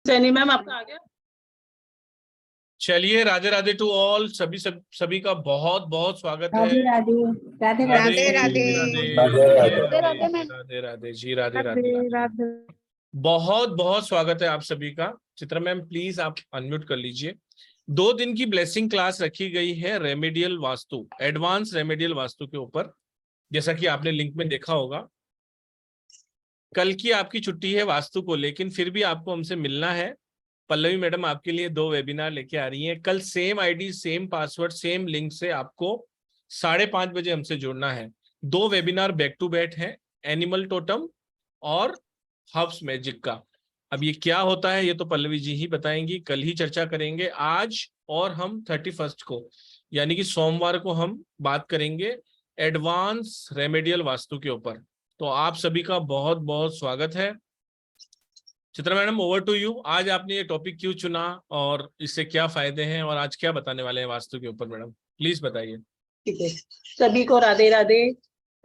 Saini ma'am आपका आ गया। चलिए, राधे राधे टू ऑल। सभी का बहुत बहुत स्वागत है। राधे राधे राधे राधे राधे राधे राधे जी, राधे राधे राधे राधे। बहुत बहुत स्वागत है आप सभी का। चित्रा मैम प्लीज आप अनम्यूट कर लीजिए। 2 दिन की ब्लेसिंग क्लास रखी गई है remedial vastu, advance remedial vastu के ऊपर, जैसा कि आपने लिंक में देखा होगा। कल की आपकी छुट्टी है वास्तु को, लेकिन फिर भी आपको हमसे मिलना है। पल्लवी मैडम आपके लिए 2 वेबिनार लेके आ रही हैं। कल same ID, same password, same link से आपको 5:30 बजे हमसे जुड़ना है। 2 वेबिनार बैक टू बैक है, एनिमल टोटम और हब्स मैजिक का। अब ये क्या होता है ये तो पल्लवी जी ही बताएंगी, कल ही चर्चा करेंगे। आज और हम 31 को यानी कि सोमवार को हम बात करेंगे एडवांस रेमेडियल वास्तु के ऊपर। तो आप सभी का बहुत बहुत स्वागत है। Chitra madam, over to you. आज आपने ये टॉपिक क्यों चुना और इससे क्या फायदे हैं और आज क्या बताने वाले हैं वास्तु के ऊपर? मैडम प्लीज बताइए। ठीक है, सभी को राधे राधे।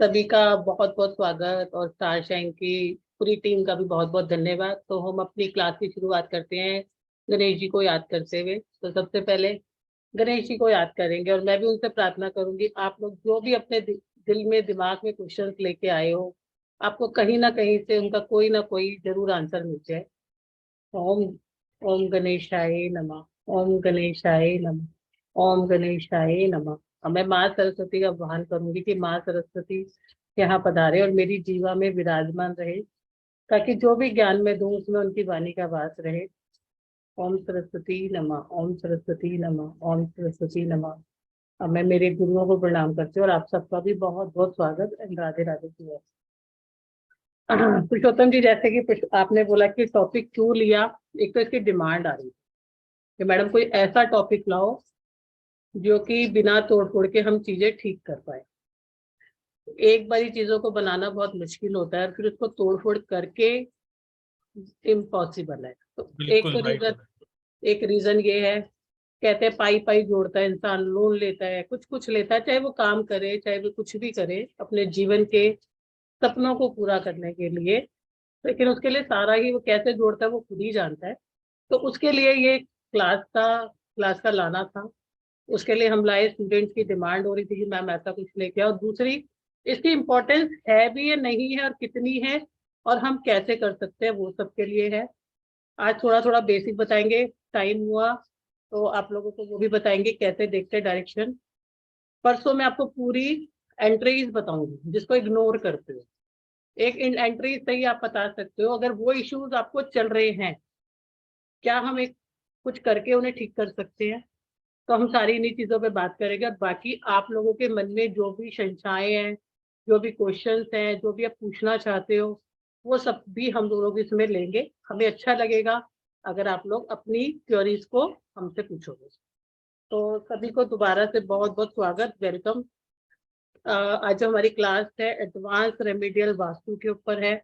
सभी का बहुत बहुत स्वागत और स्टार शाइन की पूरी टीम का भी बहुत बहुत धन्यवाद। तो हम अपनी क्लास की शुरुआत करते हैं गणेश जी को याद करते हुए। तो सबसे पहले गणेश जी को याद करेंगे और मैं भी उनसे प्रार्थना करूंगी, आप लोग जो भी अपने दिल में दिमाग में क्वेश्चंस लेके आए हो, आपको कहीं ना कहीं से उनका कोई ना कोई जरूर आंसर मिल जाए। ओम ओम गणेशाय नमः, ओम गणेशाय नमः, ओम गणेशाय नमः। अब मैं माँ सरस्वती का आह्वान करूंगी कि माँ सरस्वती यहाँ पधारे और मेरी जीवा में विराजमान रहे, ताकि जो भी ज्ञान में दूं उसमें उनकी वाणी का वास रहे। ओम सरस्वती नमः, ओम सरस्वती नमः, ओम सरस्वती नमः। अब मैं मेरे गुरुओं को प्रणाम करती हूँ और आप सबका भी बहुत बहुत स्वागत एंड राधे राधे की है। पुरुषोत्तम जी, जैसे कि आपने बोला कि टॉपिक क्यों लिया, एक तो इसकी डिमांड आ रही है कि मैडम कोई ऐसा टॉपिक लाओ जो कि बिना तोड़ फोड़ के हम चीजें ठीक कर पाए। एक बारी चीजों को बनाना बहुत मुश्किल होता है, फिर उसको तोड़ फोड़ करके इम्पॉसिबल है। तो एक रीजन ये है, कहते हैं पाई पाई जोड़ता है इंसान, लोन लेता है, कुछ कुछ लेता है, चाहे वो काम करे चाहे वो कुछ भी करे अपने जीवन के सपनों को पूरा करने के लिए, लेकिन उसके लिए सारा ही वो कैसे जोड़ता है वो खुद ही जानता है। तो उसके लिए ये क्लास का लाना था। उसके लिए हम लाए, स्टूडेंट्स की डिमांड हो रही थी कि मैम ऐसा कुछ लेके आओ। दूसरी, इसकी इम्पोर्टेंस है भी या नहीं है और कितनी है और हम कैसे कर सकते हैं, वो सबके लिए है। आज थोड़ा थोड़ा बेसिक बताएंगे, टाइम हुआ तो आप लोगों को वो भी बताएंगे कैसे देखते डायरेक्शन। परसों मैं आपको पूरी एंट्रीज बताऊंगी जिसको इग्नोर करते हो। एक एंट्री से ही आप बता सकते हो अगर वो इश्यूज आपको चल रहे हैं, क्या हम एक कुछ करके उन्हें ठीक कर सकते हैं। तो हम सारी इन्हीं चीजों पे बात करेंगे और बाकी आप लोगों के मन में जो भी शंकाएं हैं, जो भी क्वेश्चंस हैं, जो भी आप पूछना चाहते हो, वो सब भी हम लोग इसमें लेंगे। हमें अच्छा लगेगा अगर आप लोग अपनी क्वेरीज को हमसे पूछोगे। तो सभी को दोबारा से बहुत बहुत स्वागत, वेलकम। आज जो हमारी क्लास है एडवांस रेमेडियल वास्तु के ऊपर है।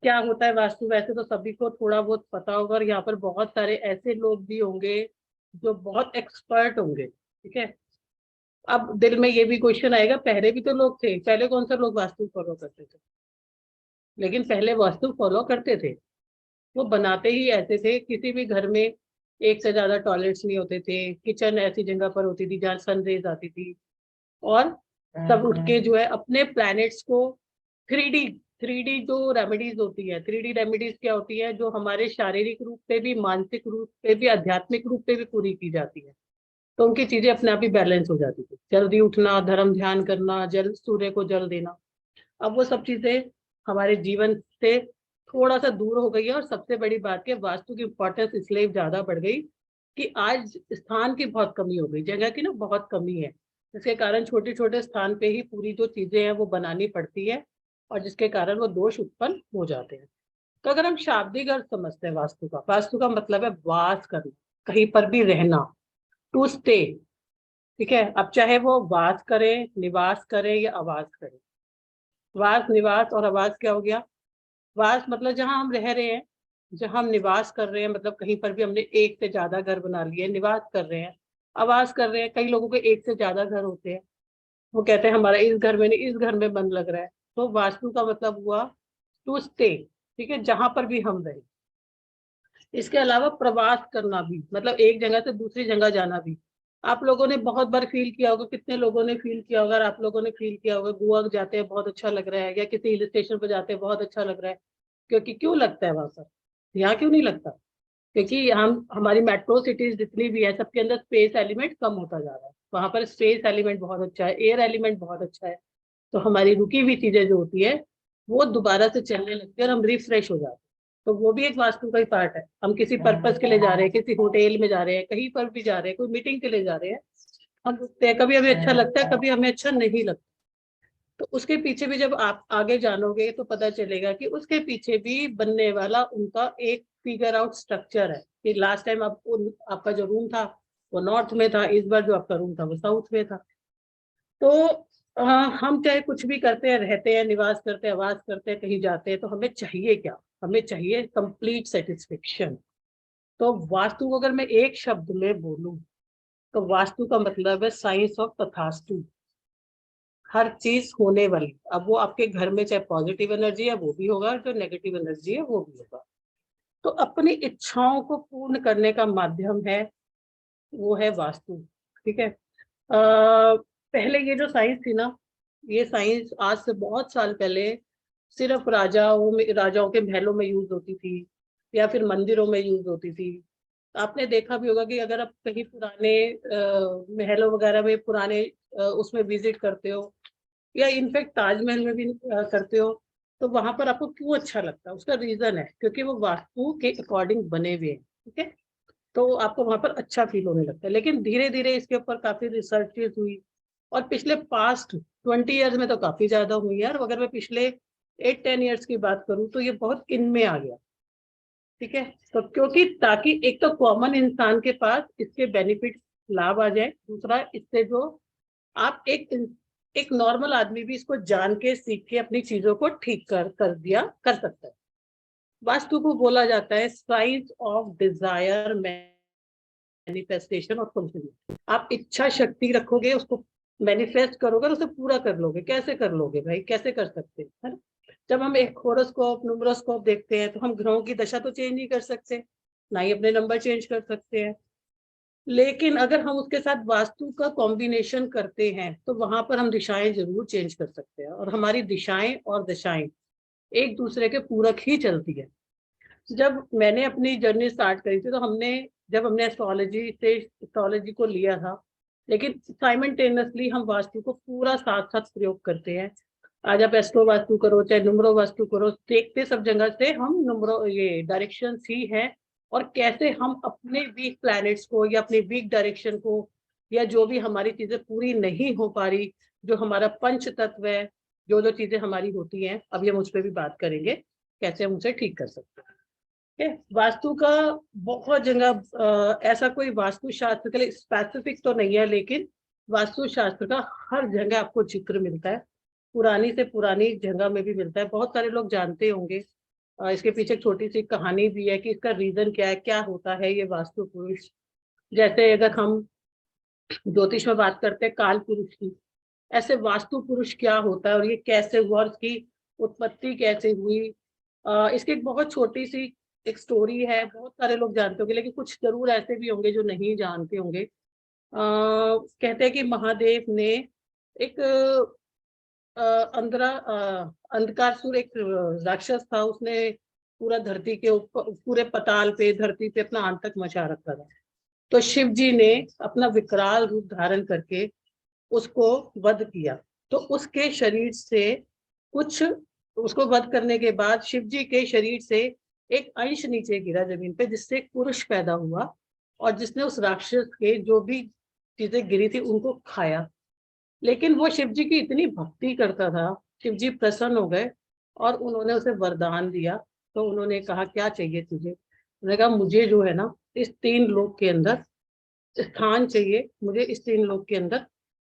क्या होता है वास्तु, वैसे तो सभी को थोड़ा बहुत पता होगा और यहाँ पर बहुत सारे ऐसे लोग भी होंगे जो बहुत एक्सपर्ट होंगे, ठीक है। अब दिल में ये भी क्वेश्चन आएगा, पहले भी तो लोग थे, पहले कौन से लोग वास्तु फॉलो करते थे? लेकिन पहले वास्तु फॉलो करते थे, वो बनाते ही ऐसे थे। किसी भी घर में एक से ज्यादा टॉयलेट्स नहीं होते थे, किचन ऐसी जगह पर होती थी जहाँ सनरेज आती थी, और सब उठ के जो है अपने प्लैनेट्स को 3D 3D जो रेमेडीज होती है, 3D रेमेडीज क्या होती है, जो हमारे शारीरिक रूप पे भी, मानसिक रूप पे भी, आध्यात्मिक रूप पे भी पूरी की जाती है। तो उनकी चीजें अपने आप ही बैलेंस हो जाती थी। जल्दी उठना, धर्म ध्यान करना, जल सूर्य को जल देना, अब वो सब चीजें हमारे जीवन से थोड़ा सा दूर हो गई है। और सबसे बड़ी बात है, वास्तु की इम्पोर्टेंस इसलिए ज्यादा बढ़ गई कि आज स्थान की बहुत कमी हो गई, जगह की ना बहुत कमी है। जिसके कारण छोटे छोटे स्थान पे ही पूरी जो चीजें हैं वो बनानी पड़ती है और जिसके कारण वो दोष उत्पन्न हो जाते हैं। तो अगर हम शाब्दिक अर्थ समझते हैं वास्तु का मतलब है वास करना, कहीं पर भी रहना, टू स्टे, ठीक है। अब चाहे वो वास करें, निवास करें या आवास करें। वास, निवास और आवास क्या हो गया? वास मतलब जहां हम रह रहे हैं, जहां हम निवास कर रहे हैं, मतलब कहीं पर भी हमने एक से ज्यादा घर बना लिए, निवास कर रहे हैं। आवास कर रहे हैं, कई लोगों के एक से ज्यादा घर होते हैं, वो कहते हैं हमारा इस घर में नहीं इस घर में मन लग रहा है। तो वास्तु का मतलब हुआ टू स्टे, ठीक है, जहां पर भी हम रहे। इसके अलावा प्रवास करना भी, मतलब एक जगह से दूसरी जगह जाना भी। आप लोगों ने बहुत बार फील किया होगा, कितने लोगों ने फील किया होगा, आप लोगों ने फील किया होगा, गोवा जाते हैं बहुत अच्छा लग रहा है, या किसी हिल स्टेशन पर जाते हैं बहुत अच्छा लग रहा है। क्योंकि क्यों लगता है वहां पर, यहाँ क्यों नहीं लगता? क्योंकि हम हमारी मेट्रो सिटीज जितनी भी है सबके अंदर स्पेस एलिमेंट कम होता जा रहा है। वहां पर स्पेस एलिमेंट बहुत अच्छा है, एयर एलिमेंट बहुत अच्छा है। तो हमारी रुकी हुई चीजें जो होती है वो दोबारा से चलने लगती है और हम रिफ्रेश हो जाते हैं। तो वो भी एक वास्तु का ही पार्ट है। हम किसी पर्पस के लिए जा रहे हैं, किसी होटल में जा रहे हैं, कहीं पर भी जा रहे हैं, कोई मीटिंग के लिए जा रहे हैं, हम रुकते हैं, कभी हमें अच्छा लगता है, कभी हमें अच्छा नहीं लगता। तो उसके पीछे भी जब आप आगे जानोगे तो पता चलेगा कि उसके पीछे भी बनने वाला उनका एक फिगर आउट स्ट्रक्चर है कि लास्ट टाइम आपका जो रूम था वो नॉर्थ में था, इस बार जो आपका रूम था वो साउथ में था। तो अ, हम चाहे कुछ भी करते हैं, रहते हैं, निवास करते हैं, आवास करते हैं, कहीं जाते हैं, तो हमें चाहिए क्या? हमें चाहिए कंप्लीट सेटिस्फेक्शन। तो वास्तु को अगर मैं एक शब्द में बोलूं तो वास्तु का मतलब है साइंस ऑफ तथास्तु। हर चीज होने वाली, अब वो आपके घर में चाहे पॉजिटिव एनर्जी है वो भी होगा, जो नेगेटिव एनर्जी है वो भी होगा। तो अपनी इच्छाओं को पूर्ण करने का माध्यम है वो है वास्तु। ठीक है। पहले ये जो साइंस थी ना, ये साइंस आज से बहुत साल पहले सिर्फ राजाओं के महलों में यूज होती थी, या फिर मंदिरों में यूज होती थी। आपने देखा भी होगा कि अगर आप कहीं पुराने महलों वगैरह में, पुराने उसमें विजिट करते हो, या इनफैक्ट ताजमहल में भी करते हो, तो वहां पर आपको क्यों अच्छा लगता है? उसका रीजन है क्योंकि वो वास्तु के अकॉर्डिंग बने हुए हैं। ठीक है। तो आपको वहां पर अच्छा फील होने लगता है। लेकिन धीरे धीरे इसके ऊपर काफी रिसर्चेस हुई, और पिछले पास्ट 20 ईयर्स में तो काफी ज्यादा हुई यार। अगर मैं पिछले 8-10 ईयर्स की बात करूं तो ये बहुत इनमें आ गया। ठीक है। तो क्योंकि ताकि एक तो कॉमन इंसान के पास इसके बेनिफिट, लाभ आ जाए, दूसरा इससे जो आप एक नॉर्मल आदमी भी इसको जान के सीख के अपनी चीजों को ठीक कर सकता है। वास्तु को बोला जाता है साइंस ऑफ डिजायर, मैनिफेस्टेशन और फुलफिलमेंट। आप इच्छा शक्ति रखोगे, उसको मैनिफेस्ट करोगे और उसे पूरा कर लोगे। कैसे कर लोगे भाई, कैसे कर सकते हैं, है ना? जब हम एक होरोस्कोप, न्यूमरोस्कोप देखते हैं तो हम ग्रहों की दशा तो चेंज नहीं कर सकते, ना ही अपने नंबर चेंज कर सकते हैं। लेकिन अगर हम उसके साथ वास्तु का कॉम्बिनेशन करते हैं तो वहां पर हम दिशाएं जरूर चेंज कर सकते हैं, और हमारी दिशाएं और दशाएं एक दूसरे के पूरक ही चलती है। जब मैंने अपनी जर्नी स्टार्ट करी थी तो जब हमने एस्ट्रोलॉजी को लिया था, लेकिन साइमल्टेनियसली हम वास्तु को पूरा साथ साथ प्रयोग करते हैं। आज आप एस्ट्रो वास्तु करो चाहे नुमरो वास्तु करो, देखते सब जगह से हम नुमरो ये डायरेक्शन ही है, और कैसे हम अपने वीक प्लैनेट्स को या अपने वीक डायरेक्शन को, या जो भी हमारी चीजें पूरी नहीं हो पा रही, जो हमारा पंच तत्व है, जो जो चीजें हमारी होती हैं, अभी हम उस पर भी बात करेंगे कैसे हम उसे ठीक कर सकते हैं। वास्तु का बहुत जगह ऐसा कोई वास्तु शास्त्र के लिए स्पेसिफिक तो नहीं है, लेकिन वास्तु शास्त्र का हर जगह आपको जिक्र मिलता है। पुरानी से पुरानी जगह में भी मिलता है। बहुत सारे लोग जानते होंगे, इसके पीछे एक छोटी सी कहानी भी है कि इसका रीजन क्या है, क्या होता है ये वास्तु पुरुष। जैसे अगर हम ज्योतिष में बात करते हैं काल पुरुष की, ऐसे वास्तु पुरुष क्या होता है और ये कैसे हुआ और इसकी उत्पत्ति कैसे हुई। इसकी एक बहुत छोटी सी एक स्टोरी है, बहुत सारे लोग जानते होंगे, लेकिन कुछ जरूर ऐसे भी होंगे जो नहीं जानते होंगे। कहते हैं कि महादेव ने एक अंधकारसुर, एक राक्षस था, उसने पूरा धरती के ऊपर, पूरे पताल पे, धरती पे अपना आतंक मचा रखा था। तो शिव जी ने अपना विकराल रूप धारण करके उसको वध किया। तो उसके शरीर से कुछ, उसको वध करने के बाद शिव जी के शरीर से एक अंश नीचे गिरा जमीन पे, जिससे एक पुरुष पैदा हुआ, और जिसने उस राक्षस के जो भी चीजें गिरी थी उनको खाया। लेकिन वो शिव जी की इतनी भक्ति करता था, शिव जी प्रसन्न हो गए और उन्होंने उसे वरदान दिया। तो उन्होंने कहा क्या चाहिए तुझे? उन्होंने कहा मुझे जो है ना इस 3 लोक के अंदर स्थान चाहिए, मुझे इस 3 लोक के अंदर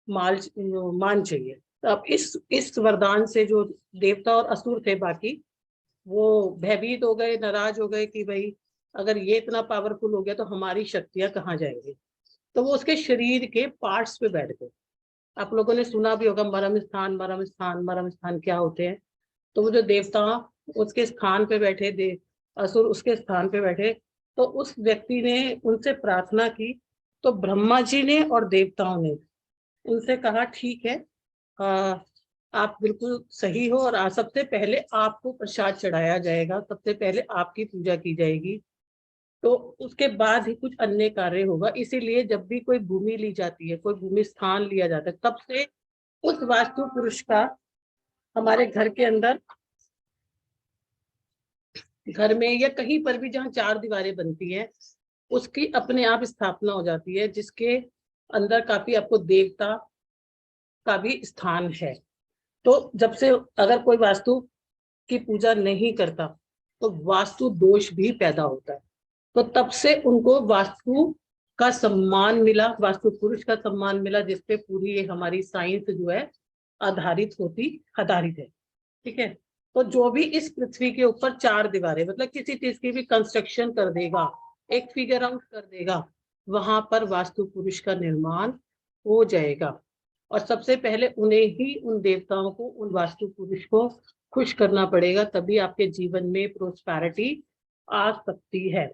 मान चाहिए। तो अब इस वरदान से जो देवता और असुर थे बाकी, वो भयभीत हो गए, नाराज हो गए कि भाई अगर ये इतना पावरफुल हो गया तो हमारी शक्तियां कहाँ जाएंगी। तो वो उसके शरीर के पार्ट्स पे बैठ गए। आप लोगों ने सुना भी होगा मरम स्थान, मरम स्थान, मरम स्थान क्या होते हैं। तो वो जो देवता उसके स्थान पे बैठे, असुर उसके स्थान पे बैठे, तो उस व्यक्ति ने उनसे प्रार्थना की, तो ब्रह्मा जी ने और देवताओं ने उनसे कहा ठीक है, आप बिल्कुल सही हो, और सबसे पहले आपको प्रसाद चढ़ाया जाएगा, सबसे पहले आपकी पूजा की जाएगी, तो उसके बाद ही कुछ अन्य कार्य होगा। इसीलिए जब भी कोई भूमि ली जाती है, कोई भूमि स्थान लिया जाता है, तब से उस वास्तु पुरुष का हमारे घर के अंदर, घर में या कहीं पर भी जहाँ चार दीवारें बनती हैं, उसकी अपने आप स्थापना हो जाती है, जिसके अंदर काफी आपको देवता का भी स्थान है। तो जब से अगर कोई वास्तु की पूजा नहीं करता तो वास्तु दोष भी पैदा होता है। तो तब से उनको वास्तु का सम्मान मिला, वास्तु पुरुष का सम्मान मिला, जिसपे पूरी ये हमारी साइंस जो है आधारित है। ठीक है। तो जो भी इस पृथ्वी के ऊपर चार दीवारें, मतलब किसी चीज की भी कंस्ट्रक्शन कर देगा, एक फिगर आउट कर देगा, वहां पर वास्तु पुरुष का निर्माण हो जाएगा। और सबसे पहले उन्हें ही, उन देवताओं को, उन वास्तु पुरुष को खुश करना पड़ेगा, तभी आपके जीवन में प्रोस्पेरिटी आ सकती है।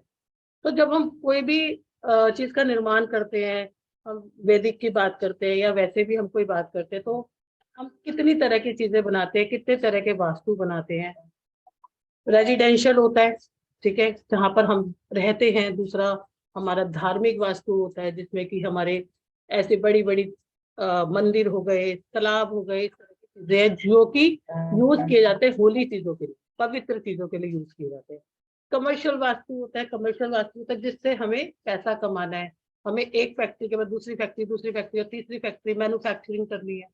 तो जब हम कोई भी चीज का निर्माण करते हैं, हम वैदिक की बात करते हैं या वैसे भी हम कोई बात करते हैं, तो हम कितनी तरह की चीजें बनाते हैं, कितने तरह के वास्तु बनाते हैं। रेजिडेंशियल होता है, ठीक है, जहाँ पर हम रहते हैं। दूसरा हमारा धार्मिक वास्तु होता है, जिसमें कि हमारे ऐसे बड़ी बड़ी मंदिर हो गए, तालाब हो गए, इस तरह की चीजें जो कि यूज किए जाते हैं होली चीजों के लिए, पवित्र चीजों के लिए यूज किए जाते हैं। कमर्शियल वास्तु होता है, कमर्शियल वास्तु होता है जिससे हमें पैसा कमाना है, हमें एक फैक्ट्री के बाद दूसरी फैक्ट्री और तीसरी फैक्ट्री मैन्युफैक्चरिंग करनी है।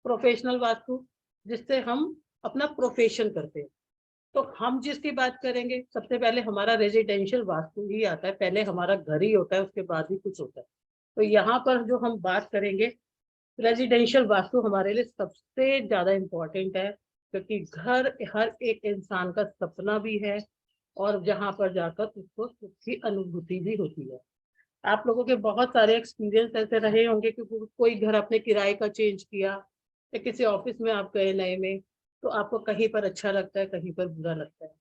प्रोफेशनल वास्तु, जिससे हम अपना प्रोफेशन करते हैं। तो हम जिसकी बात करेंगे, सबसे पहले हमारा रेजिडेंशियल वास्तु ही आता है, पहले हमारा घर ही होता है, उसके बाद ही कुछ होता है। तो यहाँ पर जो हम बात करेंगे, रेजिडेंशियल वास्तु हमारे लिए सबसे ज्यादा इम्पोर्टेंट है, क्योंकि घर हर एक इंसान का सपना भी है, और जहाँ पर जाकर उसको सुख की अनुभूति भी होती है। आप लोगों के बहुत सारे एक्सपीरियंस ऐसे रहे होंगे कि कोई घर अपने किराए का चेंज किया, या किसी ऑफिस में आप गए नए में, तो आपको कहीं पर अच्छा लगता है, कहीं पर बुरा लगता है।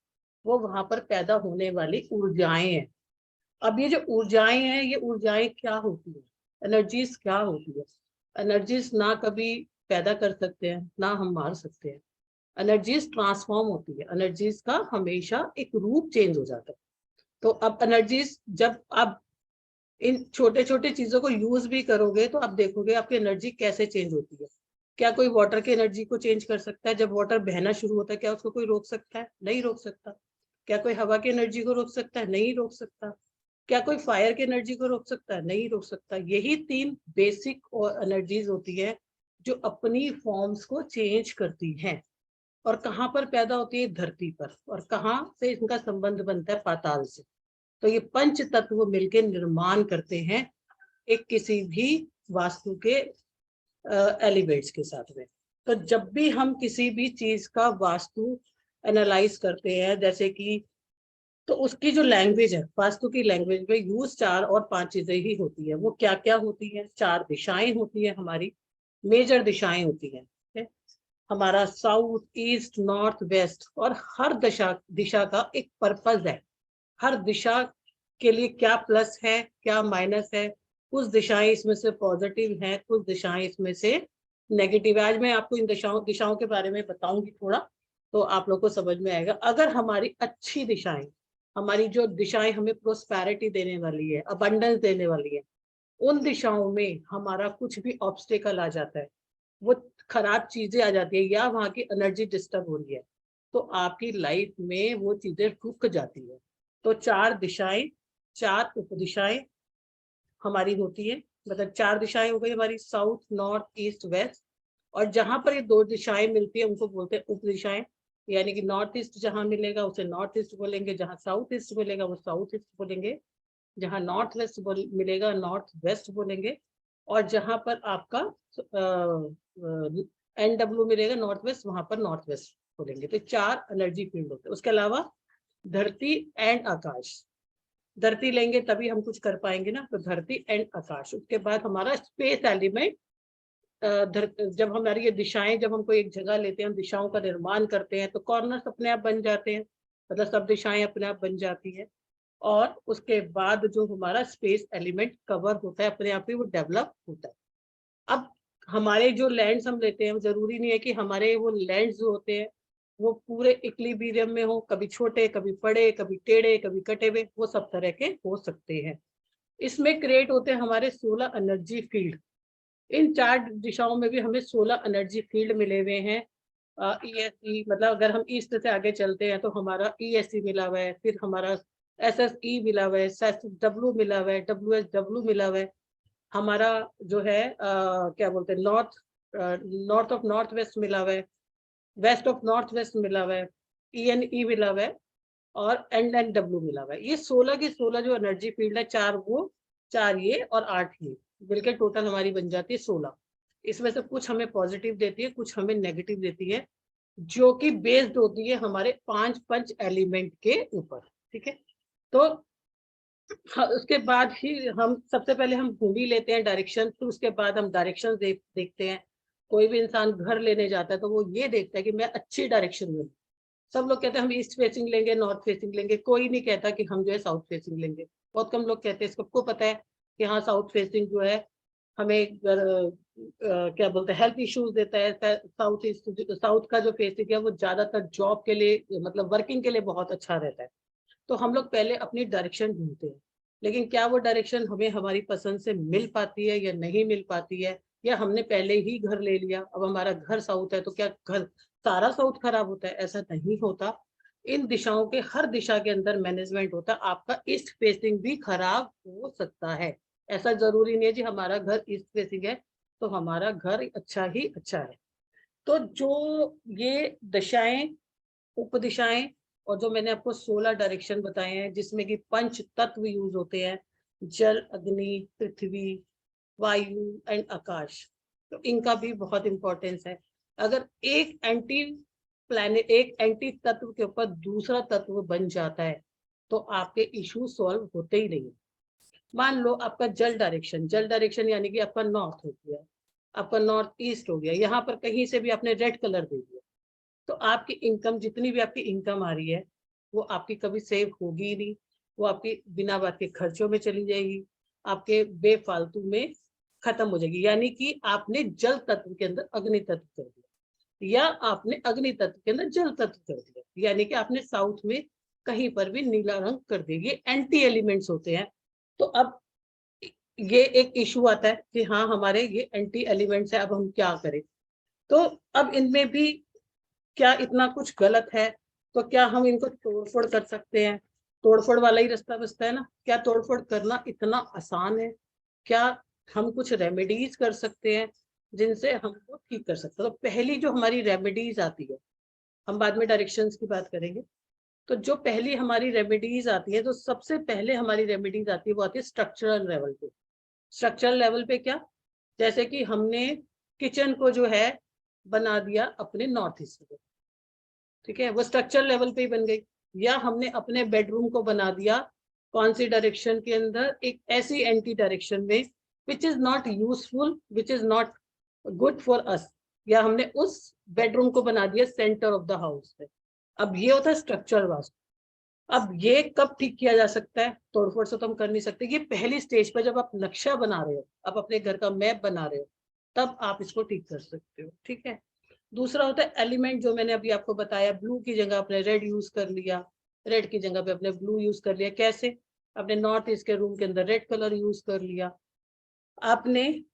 वो वहां पर पैदा होने वाली ऊर्जाएं हैं। अब ये जो ऊर्जाएं हैं, ये ऊर्जाएं क्या होती है, एनर्जीज क्या होती है? एनर्जीज ना कभी पैदा कर सकते हैं, ना हम मार सकते हैं। एनर्जीज ट्रांसफॉर्म होती है, एनर्जीज का हमेशा एक रूप चेंज हो जाता है। तो अब एनर्जीज, जब आप इन छोटे छोटे चीजों को यूज भी करोगे, तो आप देखोगे आपकी एनर्जी कैसे चेंज होती है। क्या कोई वाटर की एनर्जी को चेंज कर सकता है? जब वाटर बहना शुरू होता है, क्या उसको कोई रोक सकता है? नहीं रोक सकता। क्या कोई हवा की एनर्जी को रोक सकता है? नहीं रोक सकता। क्या कोई फायर की एनर्जी को रोक सकता है? नहीं रोक सकता। यही तीन बेसिक एनर्जीज होती है जो अपनी फॉर्म्स को चेंज करती हैं। और कहाँ पर पैदा होती है? धरती पर। और कहाँ से इनका संबंध बनता है? पाताल से। तो ये पंच तत्व मिलकर निर्माण करते हैं एक किसी भी वास्तु के एलिमेंट्स के साथ में। तो जब भी हम किसी भी चीज का वास्तु एनालाइज करते हैं, जैसे कि, तो उसकी जो लैंग्वेज है, वास्तु की लैंग्वेज में यूज चार और पांच चीजें ही होती है। वो क्या क्या होती है? चार दिशाएं होती है, हमारी मेजर दिशाएं होती है। हमारा साउथ, ईस्ट, नॉर्थ, वेस्ट, और हर दिशा का एक पर्पज है। हर दिशा के लिए क्या प्लस है, क्या माइनस है। कुछ दिशाएं इसमें से पॉजिटिव हैं, कुछ दिशाएं इसमें से नेगेटिव है। आज मैं आपको इन दिशाओं के बारे में बताऊंगी थोड़ा, तो आप लोग को समझ में आएगा। अगर हमारी अच्छी दिशाएं, हमारी जो दिशाएं हमें प्रोस्पेरिटी देने वाली है, अबंडेंस देने वाली है, उन दिशाओं में हमारा कुछ भी ऑब्स्टेकल आ जाता है, वो खराब चीजें आ जाती है, या वहां की एनर्जी डिस्टर्ब हो रही है, तो आपकी लाइफ में वो चीजें रुक जाती है। तो चार दिशाएं, चार उपदिशाएं हमारी होती है। मतलब चार दिशाएं हो गई हमारी, साउथ, नॉर्थ, ईस्ट, वेस्ट। और जहां पर ये दो दिशाएं मिलती है उनको बोलते हैं उपदिशाएं। यानी कि नॉर्थ ईस्ट जहां मिलेगा उसे नॉर्थ ईस्ट बोलेंगे, जहां साउथ ईस्ट मिलेगा वो साउथ ईस्ट बोलेंगे, जहां नॉर्थ वेस्ट मिलेगा नॉर्थ वेस्ट बोलेंगे, और जहां पर आपका NW मिलेगा नॉर्थ वेस्ट, वहां पर नॉर्थ वेस्ट बोलेंगे। तो चार एनर्जी फील्ड होते हैं। उसके अलावा धरती एंड आकाश, धरती लेंगे तभी हम कुछ कर पाएंगे ना, तो धरती एंड आकाश। उसके बाद हमारा स्पेस एलिमेंट, जब हमारी ये दिशाएं, जब हम कोई एक जगह लेते हैं, हम दिशाओं का निर्माण करते हैं, तो कॉर्नर्स अपने आप बन जाते हैं, मतलब सब दिशाएं अपने आप बन जाती है। और उसके बाद जो हमारा स्पेस एलिमेंट कवर होता है अपने आप ही वो डेवलप होता है। अब हमारे जो लैंड्स हम लेते हैं, जरूरी नहीं है कि हमारे वो लैंड्स जो होते हैं वो पूरे इक्विलिब्रियम में हो, कभी छोटे, कभी बड़े, कभी टेढ़े, कभी कटे हुए, वो सब तरह के हो सकते हैं। इसमें क्रिएट होते हैं हमारे 16 एनर्जी फील्ड। इन 4 दिशाओं में भी हमें 16 एनर्जी फील्ड मिले हुए हैं। ईएसई मतलब अगर हम ईस्ट से आगे चलते हैं तो हमारा ईएसई मिला हुआ है, फिर हमारा एसएसई मिला हुआ है, एसएसडब्ल्यू मिला हुआ है, डब्ल्यूएसडब्ल्यू मिला हुआ है, हमारा जो है क्या बोलते हैं नॉर्थ ऑफ नॉर्थ वेस्ट मिला हुआ है, वेस्ट ऑफ नॉर्थ वेस्ट मिला हुआ है, ईएनई मिला हुआ है और एनडब्ल्यू मिला हुआ है। ये 16 की 16 जो एनर्जी फील्ड है, 4 वो, 4 ये और 8 ये, मिलकर टोटल हमारी बन जाती है 16। इसमें से कुछ हमें पॉजिटिव देती है, कुछ हमें नेगेटिव देती है, जो कि बेस्ड होती है हमारे 5 पंच एलिमेंट के ऊपर। ठीक है, तो उसके बाद ही हम सबसे पहले हम मूवी लेते हैं डायरेक्शन, फिर उसके बाद हम डायरेक्शन देखते हैं। कोई भी इंसान घर लेने जाता है तो वो ये देखता है कि मैं अच्छी डायरेक्शन में, सब लोग कहते हैं हम ईस्ट फेसिंग लेंगे, नॉर्थ फेसिंग लेंगे, कोई नहीं कहता कि हम जो है साउथ फेसिंग लेंगे। बहुत कम लोग कहते हैं, सबको पता है कि हाँ साउथ फेसिंग जो है हमें क्या बोलते हैं हेल्थ इश्यूज देता है। साउथ का जो फेसिंग है वो ज्यादातर जॉब के लिए मतलब वर्किंग के लिए बहुत अच्छा रहता है। तो हम लोग पहले अपनी डायरेक्शन ढूंढते हैं, लेकिन क्या वो डायरेक्शन हमें हमारी पसंद से मिल पाती है या नहीं मिल पाती है, या हमने पहले ही घर ले लिया, अब हमारा घर साउथ है तो क्या घर सारा साउथ खराब होता है? ऐसा नहीं होता। इन दिशाओं के हर दिशा के अंदर मैनेजमेंट होता है। आपका ईस्ट फेसिंग भी खराब हो सकता है, ऐसा जरूरी नहीं है जी हमारा घर ईस्ट फेसिंग है तो हमारा घर अच्छा ही अच्छा है। तो जो ये दिशाएं, उपदिशाएं और जो मैंने आपको 16 डायरेक्शन बताए हैं जिसमें कि पंच तत्व यूज होते हैं, जल, अग्नि, पृथ्वी, वायु एंड आकाश, तो इनका भी बहुत इंपॉर्टेंस है। अगर एक एंटी तत्व के ऊपर दूसरा तत्व बन जाता है तो आपके इश्यू सॉल्व होते ही नहीं। मान लो आपका जल डायरेक्शन यानी कि आपका नॉर्थ हो गया, आपका नॉर्थ ईस्ट हो गया, यहाँ पर कहीं से भी आपने रेड कलर दे दिया तो आपकी इनकम, जितनी भी आपकी इनकम आ रही है वो आपकी कभी सेव होगी ही नहीं, वो आपकी बिना बात के खर्चों में चली जाएगी, आपके बेफालतू में खत्म हो जाएगी। यानी कि आपने जल तत्व के अंदर अग्नि तत्व कर दिया या आपने अग्नि तत्व के अंदर जल तत्व कर दिया, यानी कि आपने साउथ में कहीं पर भी नीला रंग कर दिया। ये एंटी एलिमेंट्स होते हैं। तो अब ये एक इशू आता है कि हाँ हमारे ये एंटी एलिमेंट्स है, अब हम क्या करें? तो अब इनमें भी क्या इतना कुछ गलत है? तो क्या हम इनको तोड़फोड़ कर सकते हैं? तोड़फोड़ वाला ही रास्ता बचता है ना। क्या तोड़फोड़ करना इतना आसान है? क्या हम कुछ रेमेडीज कर सकते हैं जिनसे हमको ठीक कर सकते हैं? तो पहली जो हमारी रेमेडीज आती है, हम बाद में डायरेक्शंस की बात करेंगे, तो जो पहली हमारी रेमेडीज आती है, तो सबसे पहले हमारी रेमेडीज आती है वो आती है स्ट्रक्चरल लेवल पे। स्ट्रक्चरल लेवल पे क्या? जैसे कि हमने किचन को जो है बना दिया अपने नॉर्थ ईस्ट में, ठीक है, वो स्ट्रक्चर लेवल पे ही बन गई। या हमने अपने बेडरूम को बना दिया कौन सी डायरेक्शन के अंदर? एक ऐसी एंटी डायरेक्शन में which is not useful, which is not good for us, या हमने उस बेडरूम को बना दिया सेंटर ऑफ द हाउस पे। अब ये होता है स्ट्रक्चरल वास्तु। अब ये कब ठीक किया जा सकता है? तोड़फोड़ से तो हम कर नहीं सकते। ये पहली स्टेज पर जब आप नक्शा बना रहे हो, आप अपने घर का मैप बना रहे हो, तब आप इसको ठीक कर सकते हो। ठीक है, दूसरा होता है एलिमेंट, जो मैंने अभी आपको बताया, ब्लू की जगह आपने रेड यूज कर लिया, रेड की जगह पे आपने ब्लू यूज कर लिया। कैसे? आपने नॉर्थ ईस्ट के रूम के अंदर रेड कलर यूज कर लिया, आपने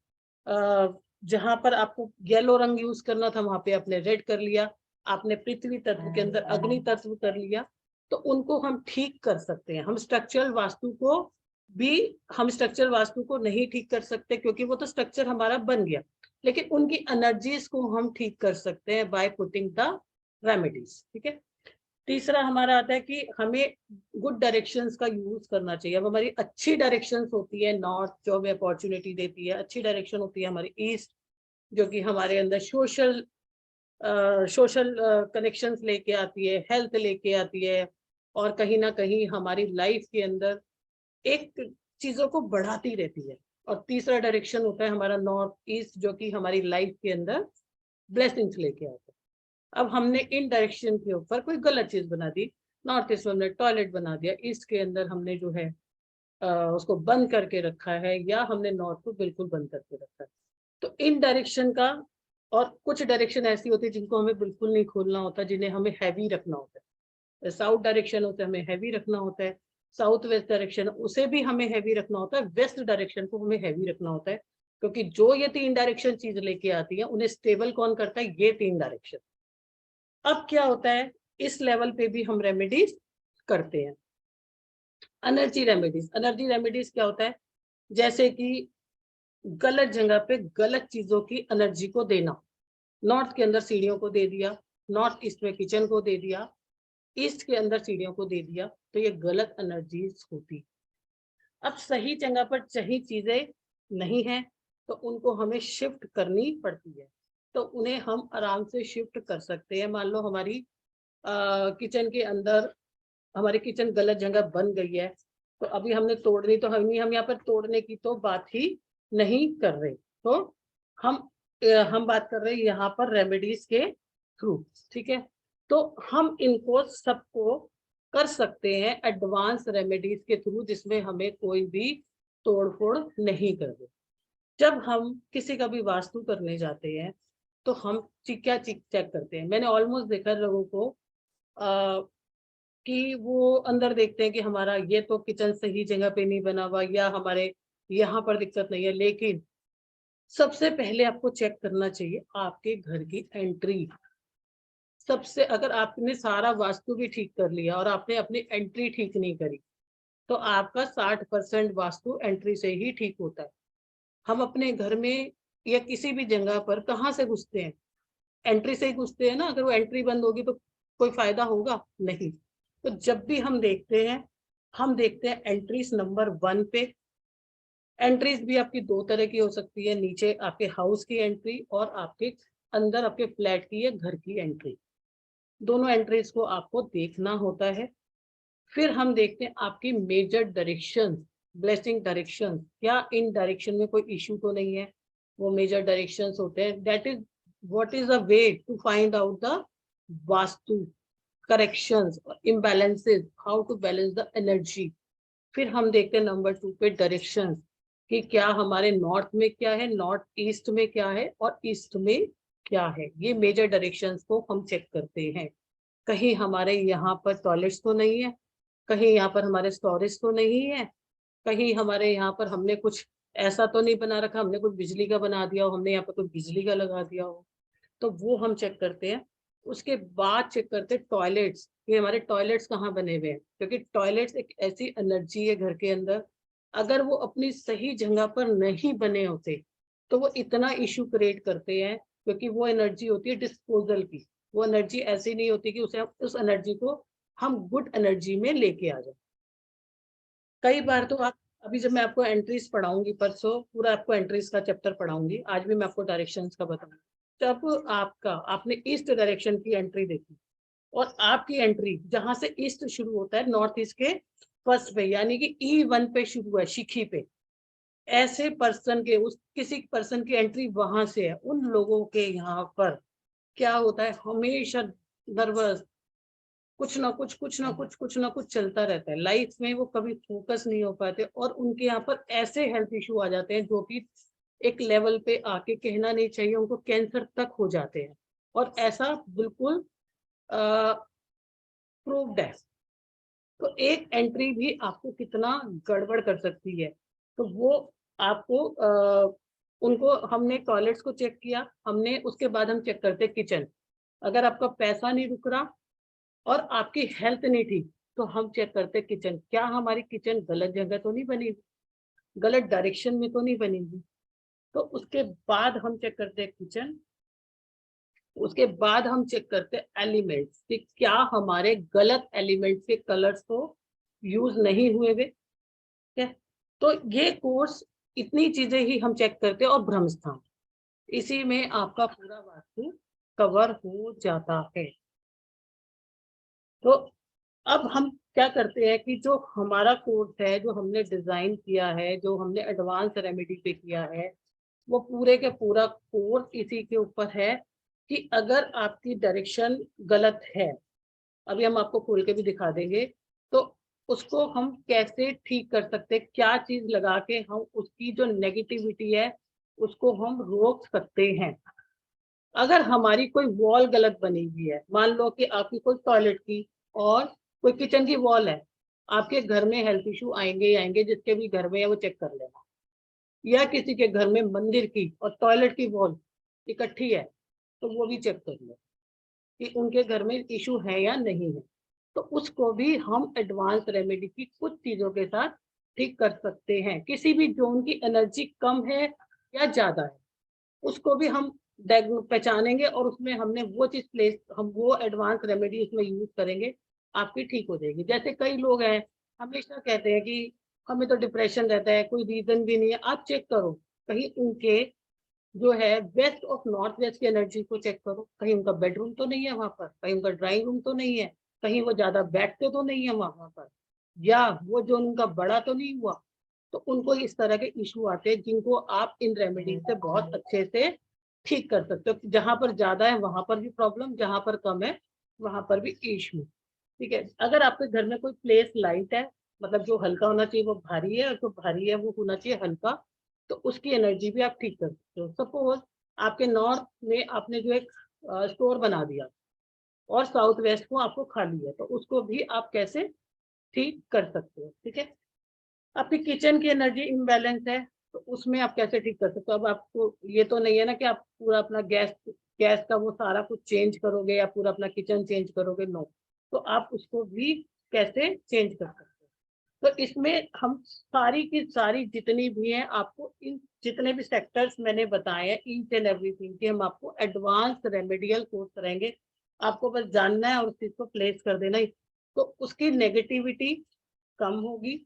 जहां पर आपको येलो रंग यूज करना था वहां पे आपने रेड कर लिया, आपने पृथ्वी तत्व के अंदर अग्नि तत्व कर लिया। तो उनको हम ठीक कर सकते हैं। हम स्ट्रक्चरल वास्तु को नहीं ठीक कर सकते क्योंकि वो तो स्ट्रक्चर हमारा बन गया, लेकिन उनकी एनर्जीज को हम ठीक कर सकते हैं बाय पुटिंग द रेमेडीज। ठीक है, तीसरा हमारा आता है कि हमें गुड डायरेक्शंस का यूज करना चाहिए। अब हमारी अच्छी डायरेक्शंस होती है नॉर्थ, जो हमें अपॉर्चुनिटी देती है। अच्छी डायरेक्शन होती है हमारी ईस्ट, जो कि हमारे अंदर सोशल कनेक्शंस लेके आती है, हेल्थ लेके आती है, और कहीं ना कहीं हमारी लाइफ के अंदर एक चीजों को बढ़ाती रहती है। और तीसरा डायरेक्शन होता है हमारा नॉर्थ ईस्ट, जो कि हमारी लाइफ के अंदर ब्लेसिंग्स लेके आता है। अब हमने इन डायरेक्शन के ऊपर कोई गलत चीज बना दी, नॉर्थ ईस्ट में हमने टॉयलेट बना दिया, ईस्ट के अंदर हमने जो है उसको बंद करके रखा है, या हमने नॉर्थ को बिल्कुल बंद करके रखा है। तो इन डायरेक्शन का, और कुछ डायरेक्शन ऐसी होती है जिनको हमें बिल्कुल नहीं खोलना होता, जिन्हें हमें हैवी रखना होता है। साउथ डायरेक्शन होता है, हमें हैवी रखना होता है। साउथ वेस्ट डायरेक्शन, उसे भी हमें हैवी रखना होता है। वेस्ट डायरेक्शन को हमें हैवी रखना होता है, क्योंकि जो ये 3 डायरेक्शन चीज लेके आती है उन्हें स्टेबल कौन करता है? ये 3 डायरेक्शन। अब क्या होता है, इस लेवल पे भी हम रेमेडीज करते हैं। एनर्जी रेमेडीज क्या होता है? जैसे कि गलत जगह पे गलत चीजों की एनर्जी को देना। नॉर्थ के अंदर सीढ़ियों को दे दिया, नॉर्थ ईस्ट में किचन को दे दिया, ईस्ट के अंदर सीढ़ियों को दे दिया, तो ये गलत एनर्जीज होती। अब सही जगह पर सही चीजें नहीं है, तो उनको हमें शिफ्ट करनी पड़ती है। तो उन्हें हम आराम से शिफ्ट कर सकते हैं। मान लो हमारी किचन के अंदर, हमारी किचन गलत जगह बन गई है, तो अभी हमने तोड़नी तो हम यहाँ पर तोड़ने की तो बात ही नहीं कर रहे। तो हम बात कर रहे हैं यहाँ पर रेमेडीज के थ्रू, ठीक है। तो हम इनको सबको कर सकते हैं एडवांस रेमेडीज के थ्रू, जिसमें हमें कोई भी तोड़फोड़ नहीं करनी। जब हम किसी का भी वास्तु करने जाते हैं, तो हम क्या चेक करते हैं? मैंने ऑलमोस्ट देखा लोगों को कि वो अंदर देखते हैं कि हमारा ये तो किचन सही जगह पे नहीं बना हुआ, या हमारे यहाँ पर दिक्कत नहीं है। लेकिन सबसे पहले आपको चेक करना चाहिए आपके घर की एंट्री। सबसे, अगर आपने सारा वास्तु भी ठीक कर लिया और आपने अपनी एंट्री ठीक नहीं करी, तो आपका 60% वास्तु एंट्री से ही ठीक होता है। हम अपने घर में या किसी भी जगह पर कहाँ से घुसते हैं? एंट्री से ही घुसते हैं ना। अगर वो एंट्री बंद होगी तो कोई फायदा होगा नहीं। तो जब भी हम देखते हैं एंट्रीज नंबर 1 पे। एंट्रीज भी आपकी 2 तरह की हो सकती है, नीचे आपके हाउस की एंट्री और आपके अंदर आपके फ्लैट की या घर की एंट्री। दोनों एंट्रीज को आपको देखना होता है। फिर हम देखते हैं आपकी मेजर डायरेक्शन, ब्लेसिंग डायरेक्शन, क्या इन डायरेक्शन में कोई इश्यू तो नहीं है? वो मेजर डायरेक्शंस होते हैं। That is what is a way to find out the vastu corrections और imbalances, how to balance the energy. फिर हम देखते हैं नंबर 2 पे डायरेक्शंस, कि क्या हमारे नॉर्थ में क्या है, नॉर्थ ईस्ट में क्या है, और ईस्ट में क्या है। ये मेजर डायरेक्शंस को हम चेक करते हैं। कहीं हमारे यहाँ पर टॉयलेट्स तो नहीं है, कहीं यहाँ पर हमारे स्टोरेज तो नहीं है, कहीं हमारे यहाँ पर हमने कुछ ऐसा तो नहीं बना रखा, हमने कुछ बिजली का बना दिया हो, हमने यहाँ पर कुछ बिजली का लगा दिया हो। तो वो हम चेक करते हैं। उसके बाद चेक करते हैं टॉयलेट्स, ये हमारे टॉयलेट्स कहाँ बने हुए हैं, क्योंकि टॉयलेट्स एक ऐसी एनर्जी है घर के अंदर, अगर वो अपनी सही जगह पर नहीं बने होते तो वो इतना इशू क्रिएट करते हैं, क्योंकि वो एनर्जी होती है डिस्पोजल की। वो एनर्जी ऐसी नहीं होती कि उसे, उस एनर्जी को हम गुड एनर्जी में लेके आ जाए। कई बार तो आप, अभी जब मैं आपको एंट्रीज पढ़ाऊंगी, परसों पूरा आपको एंट्रीज का चैप्टर पढ़ाऊंगी, आज भी मैं आपको डायरेक्शंस का बताऊंगी। जब आपने ईस्ट डायरेक्शन की एंट्री देखी, और आपकी एंट्री जहां से ईस्ट शुरू होता है, नॉर्थ ईस्ट के फर्स्ट पे, यानी कि E1 पे शुरू है, शिखी पे, ऐसे पर्सन के, उस किसी पर्सन की एंट्री वहां से है, उन लोगों के यहाँ पर क्या होता है? हमेशा नर्वस, कुछ ना कुछ चलता रहता है लाइफ में। वो कभी फोकस नहीं हो पाते, और उनके यहाँ पर ऐसे हेल्थ इशू आ जाते हैं जो कि एक लेवल पे आके कहना नहीं चाहिए, उनको कैंसर तक हो जाते हैं। और ऐसा बिल्कुल प्रूव्ड है। तो एक एंट्री भी आपको कितना गड़बड़ कर सकती है। तो वो आपको उनको, हमने टॉयलेट्स को चेक किया, हमने उसके बाद हम चेक करते किचन। अगर आपका पैसा नहीं रुक रहा और आपकी हेल्थ नहीं ठीक, तो हम चेक करते किचन, क्या हमारी किचन गलत जगह तो नहीं बनी, गलत डायरेक्शन में तो नहीं बनी। तो उसके बाद हम चेक करते हैं किचन। उसके बाद हम चेक करते हैं एलिमेंट्स, कि क्या हमारे गलत एलिमेंट्स के कलर्स तो यूज नहीं हुए वे। ठीक है, तो ये कोर्स, इतनी चीजें ही हम चेक करते हैं, और ब्रह्मस्थान, इसी में आपका पूरा वास्तु कवर हो जाता है। तो अब हम क्या करते हैं कि जो हमारा कोर्स है, जो हमने डिजाइन किया है, जो हमने एडवांस रेमेडी पे किया है, वो पूरे के पूरा कोर्स इसी के ऊपर है कि अगर आपकी डायरेक्शन गलत है, अभी हम आपको खोल के भी दिखा देंगे। तो उसको हम कैसे ठीक कर सकते हैं, क्या चीज लगा के हम उसकी जो नेगेटिविटी है उसको हम रोक सकते हैं। अगर हमारी कोई वॉल गलत बनी हुई है, मान लो कि आपकी कोई टॉयलेट की और कोई किचन की वॉल है, आपके घर में हेल्थ इशू आएंगे ही आएंगे, जिसके भी घर में है वो चेक कर लेना। या किसी के घर में मंदिर की और टॉयलेट की वॉल इकट्ठी है तो वो भी चेक कर लो कि उनके घर में इशू है या नहीं है। तो उसको भी हम एडवांस रेमेडी की कुछ चीजों के साथ ठीक कर सकते हैं। किसी भी जोन की एनर्जी कम है या ज्यादा है उसको भी हम पहचानेंगे और उसमें हमने वो चीज प्लेस, हम वो एडवांस रेमेडी उसमें यूज करेंगे, आपकी ठीक हो जाएगी। जैसे कई लोग हैं हमेशा कहते हैं कि हमें तो डिप्रेशन रहता है, कोई रीजन भी नहीं है। आप चेक करो कहीं उनके जो है वेस्ट और नॉर्थ वेस्ट की एनर्जी को चेक करो, कहीं उनका बेडरूम तो नहीं है वहां पर, कहीं उनका ड्राइंग रूम तो नहीं है, कहीं वो ज्यादा बैठते तो नहीं है वहां पर, या वो जो उनका बड़ा तो नहीं हुआ। तो उनको इस तरह के इशू आते हैं जिनको आप इन रेमेडी से बहुत अच्छे से ठीक कर सकते हो। जहां पर ज्यादा है वहां पर भी प्रॉब्लम, जहां पर कम है वहां पर भी इशू। ठीक है, अगर आपके घर में कोई प्लेस लाइट है, मतलब जो हल्का होना चाहिए वो भारी है और जो भारी है वो होना चाहिए हल्का, तो उसकी एनर्जी भी आप ठीक कर सकते हो। सपोज आपके नॉर्थ में आपने जो एक स्टोर बना दिया और साउथ वेस्ट को आपको खाली है, तो उसको भी आप कैसे ठीक कर सकते हो। ठीक है, आपकी किचन की एनर्जी इम्बैलेंस है तो उसमें आप कैसे ठीक कर सकते हो। अब आपको ये तो नहीं है ना कि आप पूरा अपना गैस गैस का वो सारा कुछ चेंज करोगे या पूरा अपना किचन चेंज करोगे, नो। तो आप उसको भी कैसे चेंज कर सकते हो। तो इसमें हम सारी की सारी जितनी भी हैं आपको, इन जितने भी सेक्टर्स मैंने बताए हैं ईच एंड एवरीथिंग की हम आपको एडवांस रेमेडियल कोर्स करेंगे। आपको बस जानना है और उस चीज को प्लेस कर देना ही, तो उसकी नेगेटिविटी कम होगी,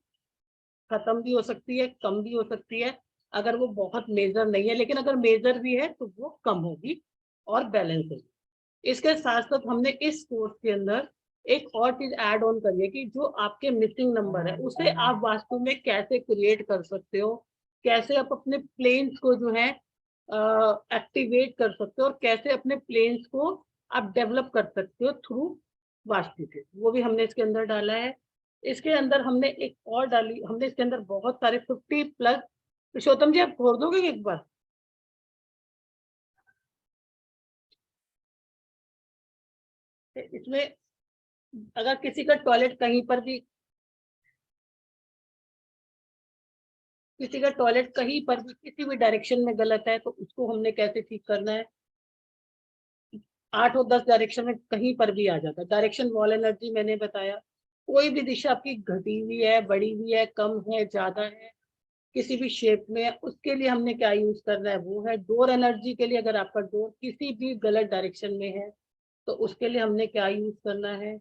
खत्म भी हो सकती है, कम भी हो सकती है। अगर वो बहुत मेजर नहीं है, लेकिन अगर मेजर भी है तो वो कम होगी और बैलेंस होगी। इसके साथ साथ हमने इस कोर्स के अंदर एक और चीज ऐड ऑन करी है कि जो आपके मिसिंग नंबर है उसे आप वास्तु में कैसे क्रिएट कर सकते हो, कैसे आप अपने प्लेन्स को जो है एक्टिवेट कर सकते हो और कैसे अपने प्लेन्स को आप डेवलप कर सकते हो थ्रू वास्तु के, वो भी हमने इसके अंदर डाला है। इसके अंदर हमने एक और डाली, हमने इसके अंदर बहुत सारे 50+। पुरुषोत्तम जी आप खोल दोगे एक बार? इसमें अगर किसी का टॉयलेट कहीं पर भी, किसी का टॉयलेट कहीं पर भी किसी भी डायरेक्शन में गलत है तो उसको हमने कैसे ठीक करना है। 8 और 10 डायरेक्शन में कहीं पर भी आ जाता है। डायरेक्शन वॉल एनर्जी मैंने बताया, कोई भी दिशा आपकी घटी हुई है, बढ़ी हुई है, कम है, ज्यादा है, किसी भी शेप में है, उसके लिए हमने क्या यूज करना है वो है डोर एनर्जी के लिए। अगर आपका डोर किसी भी गलत डायरेक्शन में है तो उसके लिए हमने क्या यूज करना है,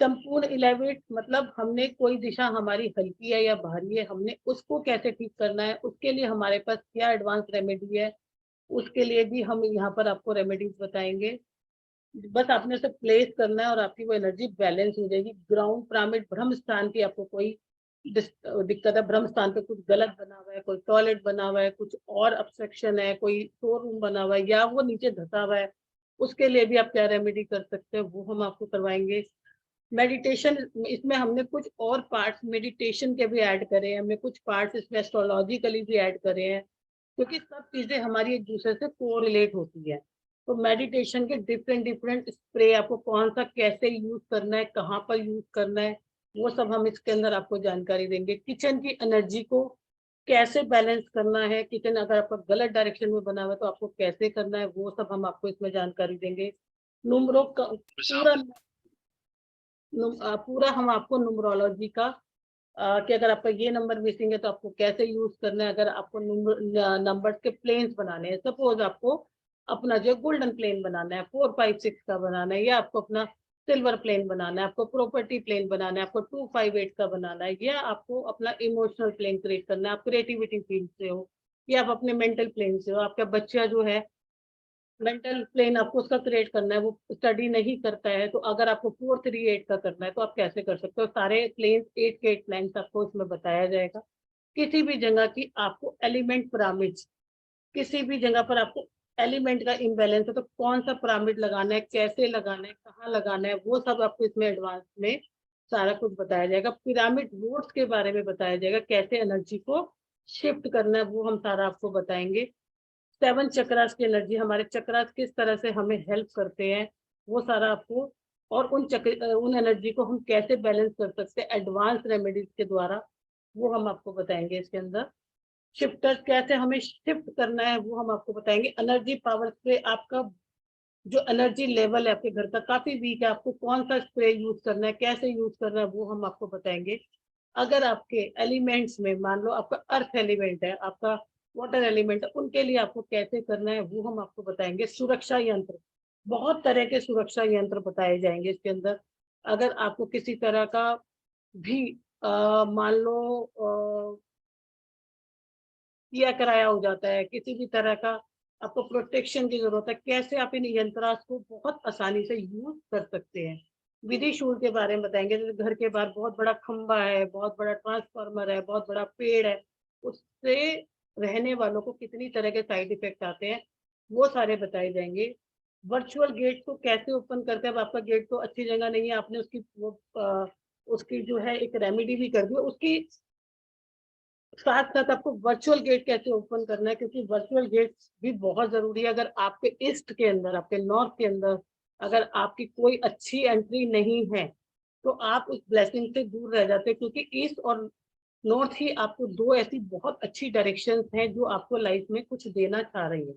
संपूर्ण इलेवेट, मतलब हमने कोई दिशा हमारी हल्की है या भारी है, हमने उसको कैसे ठीक करना है, उसके लिए हमारे पास क्या एडवांस रेमेडी है, उसके लिए भी हम यहाँ पर आपको रेमेडीज बताएंगे। बस आपने उसे प्लेस करना है और आपकी वो एनर्जी बैलेंस हो जाएगी। ग्राउंड पिरामिड ब्रह्म स्थान की आपको कोई दिक्कत है, ब्रह्म स्थान पे कुछ गलत बना हुआ है, कोई टॉयलेट बना हुआ है, कुछ और ऑब्स्ट्रक्शन है, कोई स्टोर रूम बना हुआ है या वो नीचे धंसा हुआ है, उसके लिए भी आप क्या रेमेडी कर सकते हैं वो हम आपको करवाएंगे। मेडिटेशन, इसमें हमने कुछ और पार्ट्स मेडिटेशन के भी ऐड करे हैं, हमने कुछ पार्ट्स इसमें एस्ट्रोलॉजिकली भी ऐड करे हैं, क्योंकि सब चीजें हमारी एक दूसरे से कोरिलेट होती है। तो मेडिटेशन के डिफरेंट डिफरेंट स्प्रे आपको कौन सा कैसे यूज करना है, कहाँ पर यूज करना है, वो सब हम इसके अंदर आपको जानकारी देंगे। किचन की एनर्जी को कैसे बैलेंस करना है, किचन अगर आपका गलत डायरेक्शन में बना हुआ है तो आपको कैसे करना है वो सब हम आपको इसमें जानकारी देंगे। नुमरो का पूरा पूरा हम आपको न्यूमरोलॉजी का कि अगर आपका ये नंबर मिसिंग है तो आपको कैसे यूज करना है। अगर आपको नंबर के प्लेन्स बनाने हैं, सपोज आपको अपना जो गोल्डन प्लेन बनाना है 4, 5, 6 का बनाना है, या आपको अपना सिल्वर प्लेन बनाना है, आपको प्रॉपर्टी प्लेन बनाना है, आपको 2, 5, 8 का बनाना है, या आपको अपना इमोशनल प्लेन क्रिएट करना है, आप क्रिएटिविटी फील्ड से हो या आप अपने मेंटल प्लेन से हो, आपका बच्चा जो है मेंटल प्लेन आपको उसका क्रिएट करना है, वो स्टडी नहीं करता है, तो अगर आपको 4, 3, 8 का करना है तो आप कैसे कर सकते हो। सारे प्लेन्स 8 के 8 प्लेन्स आपको इसमें बताया जाएगा। किसी भी जगह की आपको एलिमेंट पिरामिड्स, किसी भी जगह पर आपको एलिमेंट का इम्बैलेंस है तो कौन सा पिरामिड लगाना है, कैसे लगाना है, कहाँ लगाना है, वो सब आपको इसमें एडवांस में सारा कुछ बताया जाएगा। पिरामिड रोड्स के बारे में बताया जाएगा, कैसे एनर्जी को शिफ्ट करना है वो हम सारा आपको बताएंगे। 7 चक्रास की एनर्जी, हमारे चक्रास किस तरह से हमें हेल्प करते हैं वो सारा आपको, और उन एनर्जी को हम कैसे बैलेंस कर सकते हैं एडवांस रेमेडीज के द्वारा, वो हम आपको बताएंगे इसके अंदर। शिफ्टर कैसे हमें शिफ्ट करना है वो हम आपको बताएंगे। एनर्जी पावर स्प्रे, आपका जो एनर्जी लेवल है आपके घर का काफी वीक है, आपको कौन सा स्प्रे यूज करना है, कैसे यूज करना है वो हम आपको बताएंगे। अगर आपके एलिमेंट्स में मान लो आपका अर्थ एलिमेंट है, आपका वाटर एलिमेंट है, उनके लिए आपको कैसे करना है वो हम आपको बताएंगे। सुरक्षा यंत्र, बहुत तरह के सुरक्षा यंत्र बताए जाएंगे इसके अंदर। अगर आपको किसी तरह का भी मान लो किया कराया हो जाता है, किसी भी तरह का आपको प्रोटेक्शन की जरूरत है, कैसे आप इन यंत्रास को बहुत आसानी से यूज कर सकते हैं। विधि शूल के बारे में बताएंगे, जैसे घर के बाहर बहुत बड़ा खंबा है, बहुत बड़ा ट्रांसफार्मर है, बहुत बड़ा पेड़ है, उससे रहने वालों को कितनी तरह के साइड इफेक्ट आते हैं वो सारे बताए जाएंगे। वर्चुअल गेट को कैसे ओपन करते हैं, अब आपका गेट तो अच्छी जगह नहीं है, आपने उसकी जो है एक रेमेडी भी कर दी, उसकी साथ साथ आपको वर्चुअल गेट कैसे ओपन करना है, क्योंकि वर्चुअल गेट भी बहुत जरूरी है। अगर आपके ईस्ट के अंदर, आपके नॉर्थ के अंदर अगर आपकी कोई अच्छी एंट्री नहीं है तो आप उस ब्लेसिंग से दूर रह जाते हैं, क्योंकि ईस्ट और नॉर्थ ही आपको दो ऐसी बहुत अच्छी डायरेक्शंस हैं जो आपको लाइफ में कुछ देना चाह रही है।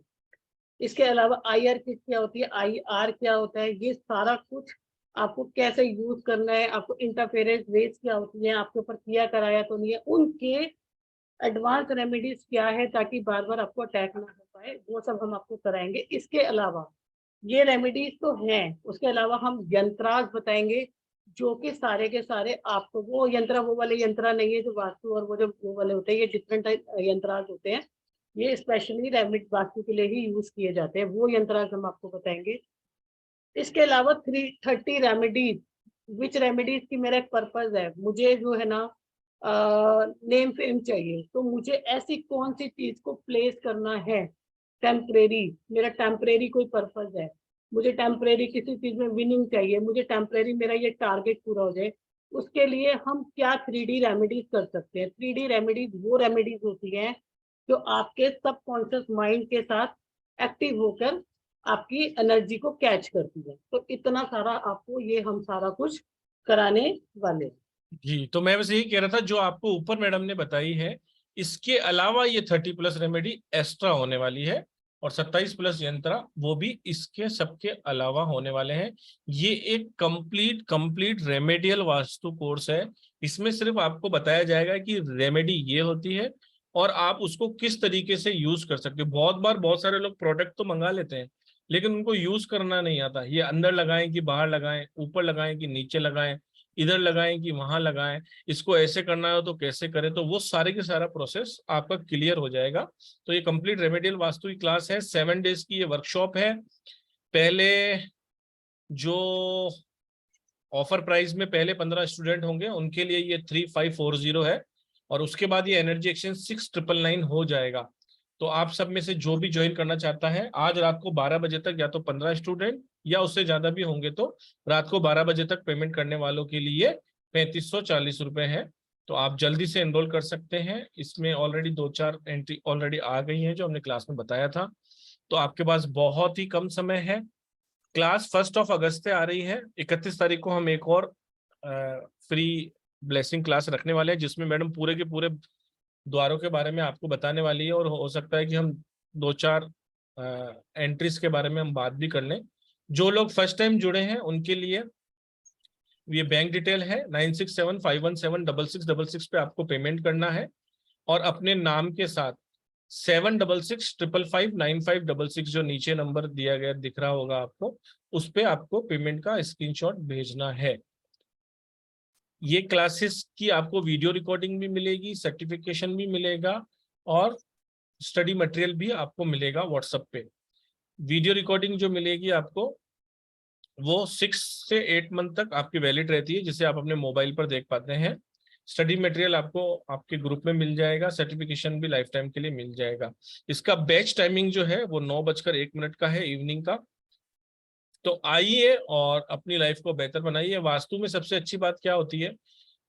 इसके अलावा IR किट क्या होती है, IR क्या होता है, ये सारा कुछ आपको कैसे यूज करना है, आपको इंटरफेरेंस रेस क्या होती है, आपके ऊपर किया कराया तो नहीं है, उनके एडवांस रेमेडीज क्या है ताकि बार बार आपको अटैक ना हो पाए, वो सब हम आपको कराएंगे। इसके अलावा ये रेमेडीज तो हैं, उसके अलावा हम यंत्रास बताएंगे जो कि सारे के सारे आपको, वो यंत्र वो वाले यंत्र नहीं है जो वास्तु और वो वाले होते हैं, ये डिफरेंट यंत्रास होते हैं, ये स्पेशली रेमेडी वास्तु के लिए ही यूज किए जाते हैं, वो यंत्रास हम आपको बताएंगे। इसके अलावा 330 रेमेडीज, विच रेमेडीज की मेरा एक पर्पज है, मुझे जो है ना नेम फेम चाहिए, तो मुझे ऐसी कौन सी चीज को प्लेस करना है टेम्परेरी, मेरा टेम्परेरी कोई पर्पज है, मुझे टेम्परेरी किसी चीज में विनिंग चाहिए, मुझे टेम्परेरी मेरा ये टारगेट पूरा हो जाए, उसके लिए हम क्या 3D रेमेडीज कर सकते हैं। 3D रेमेडीज वो रेमेडीज होती हैं जो आपके सबकॉन्शियस माइंड के साथ एक्टिव होकर आपकी एनर्जी को कैच करती है। तो इतना सारा आपको ये हम सारा कुछ कराने वाले। जी, तो मैं बस यही कह रहा था जो आपको ऊपर मैडम ने बताई है, इसके अलावा ये 30+ रेमेडी एक्स्ट्रा होने वाली है, और 27+ यंत्रा वो भी इसके सबके अलावा होने वाले हैं। ये एक कंप्लीट रेमेडियल वास्तु कोर्स है। इसमें सिर्फ आपको बताया जाएगा कि रेमेडी ये होती है और आप उसको किस तरीके से यूज कर सकते हो। बहुत बार बहुत सारे लोग प्रोडक्ट तो मंगा लेते हैं लेकिन उनको यूज करना नहीं आता। ये अंदर लगाएं कि बाहर लगाएं, ऊपर लगाएं कि नीचे लगाएं, इधर लगाएं कि वहां लगाएं, इसको ऐसे करना है तो कैसे करें, तो वो सारे के सारा प्रोसेस आपका क्लियर हो जाएगा। तो ये कंप्लीट रेमेडियल वास्तु की क्लास है, 7 डेज की ये वर्कशॉप है। पहले जो ऑफर प्राइस में पहले 15 स्टूडेंट होंगे उनके लिए ये 3540 है, और उसके बाद ये एनर्जी एक्सचेंज 6999 हो जाएगा। तो आप सब में से जो भी ज्वाइन करना चाहता है, आज रात को 12 बजे तक या तो 15 स्टूडेंट या उससे ज्यादा भी होंगे तो रात को 12 बजे तक पेमेंट करने वालों के लिए 3540 रुपए है। तो आप जल्दी से एनरोल कर सकते हैं। इसमें ऑलरेडी 2-4 एंट्री ऑलरेडी आ गई हैं जो हमने क्लास में बताया था। तो आपके पास बहुत ही कम समय है। क्लास 1 अगस्त से आ रही है। 31 तारीख को हम एक और फ्री ब्लेसिंग क्लास रखने वाले हैं जिसमें मैडम पूरे के पूरे द्वारों के बारे में आपको बताने वाली है, और हो सकता है कि हम 2-4 एंट्रीज के बारे में हम बात भी कर लें। जो लोग फर्स्ट टाइम जुड़े हैं उनके लिए ये बैंक डिटेल है 9675176666 पे आपको पेमेंट करना है, और अपने नाम के साथ 7665559566 जो नीचे नंबर दिया गया दिख रहा होगा आपको, उस पे आपको पेमेंट का स्क्रीनशॉट भेजना है। ये क्लासेस की आपको वीडियो रिकॉर्डिंग भी मिलेगी, सर्टिफिकेशन भी मिलेगा, और स्टडी मटेरियल भी आपको मिलेगा व्हाट्सएप पे। वीडियो रिकॉर्डिंग जो मिलेगी आपको वो 6 से 8 मंथ तक आपकी वैलिड रहती है, जिसे आप अपने मोबाइल पर देख पाते हैं। स्टडी मटेरियल आपको आपके ग्रुप में मिल जाएगा, सर्टिफिकेशन भी लाइफ टाइम के लिए मिल जाएगा। इसका बैच टाइमिंग जो है वो 9:01 का है इवनिंग का। तो आइए और अपनी लाइफ को बेहतर बनाइए। वास्तु में सबसे अच्छी बात क्या होती है,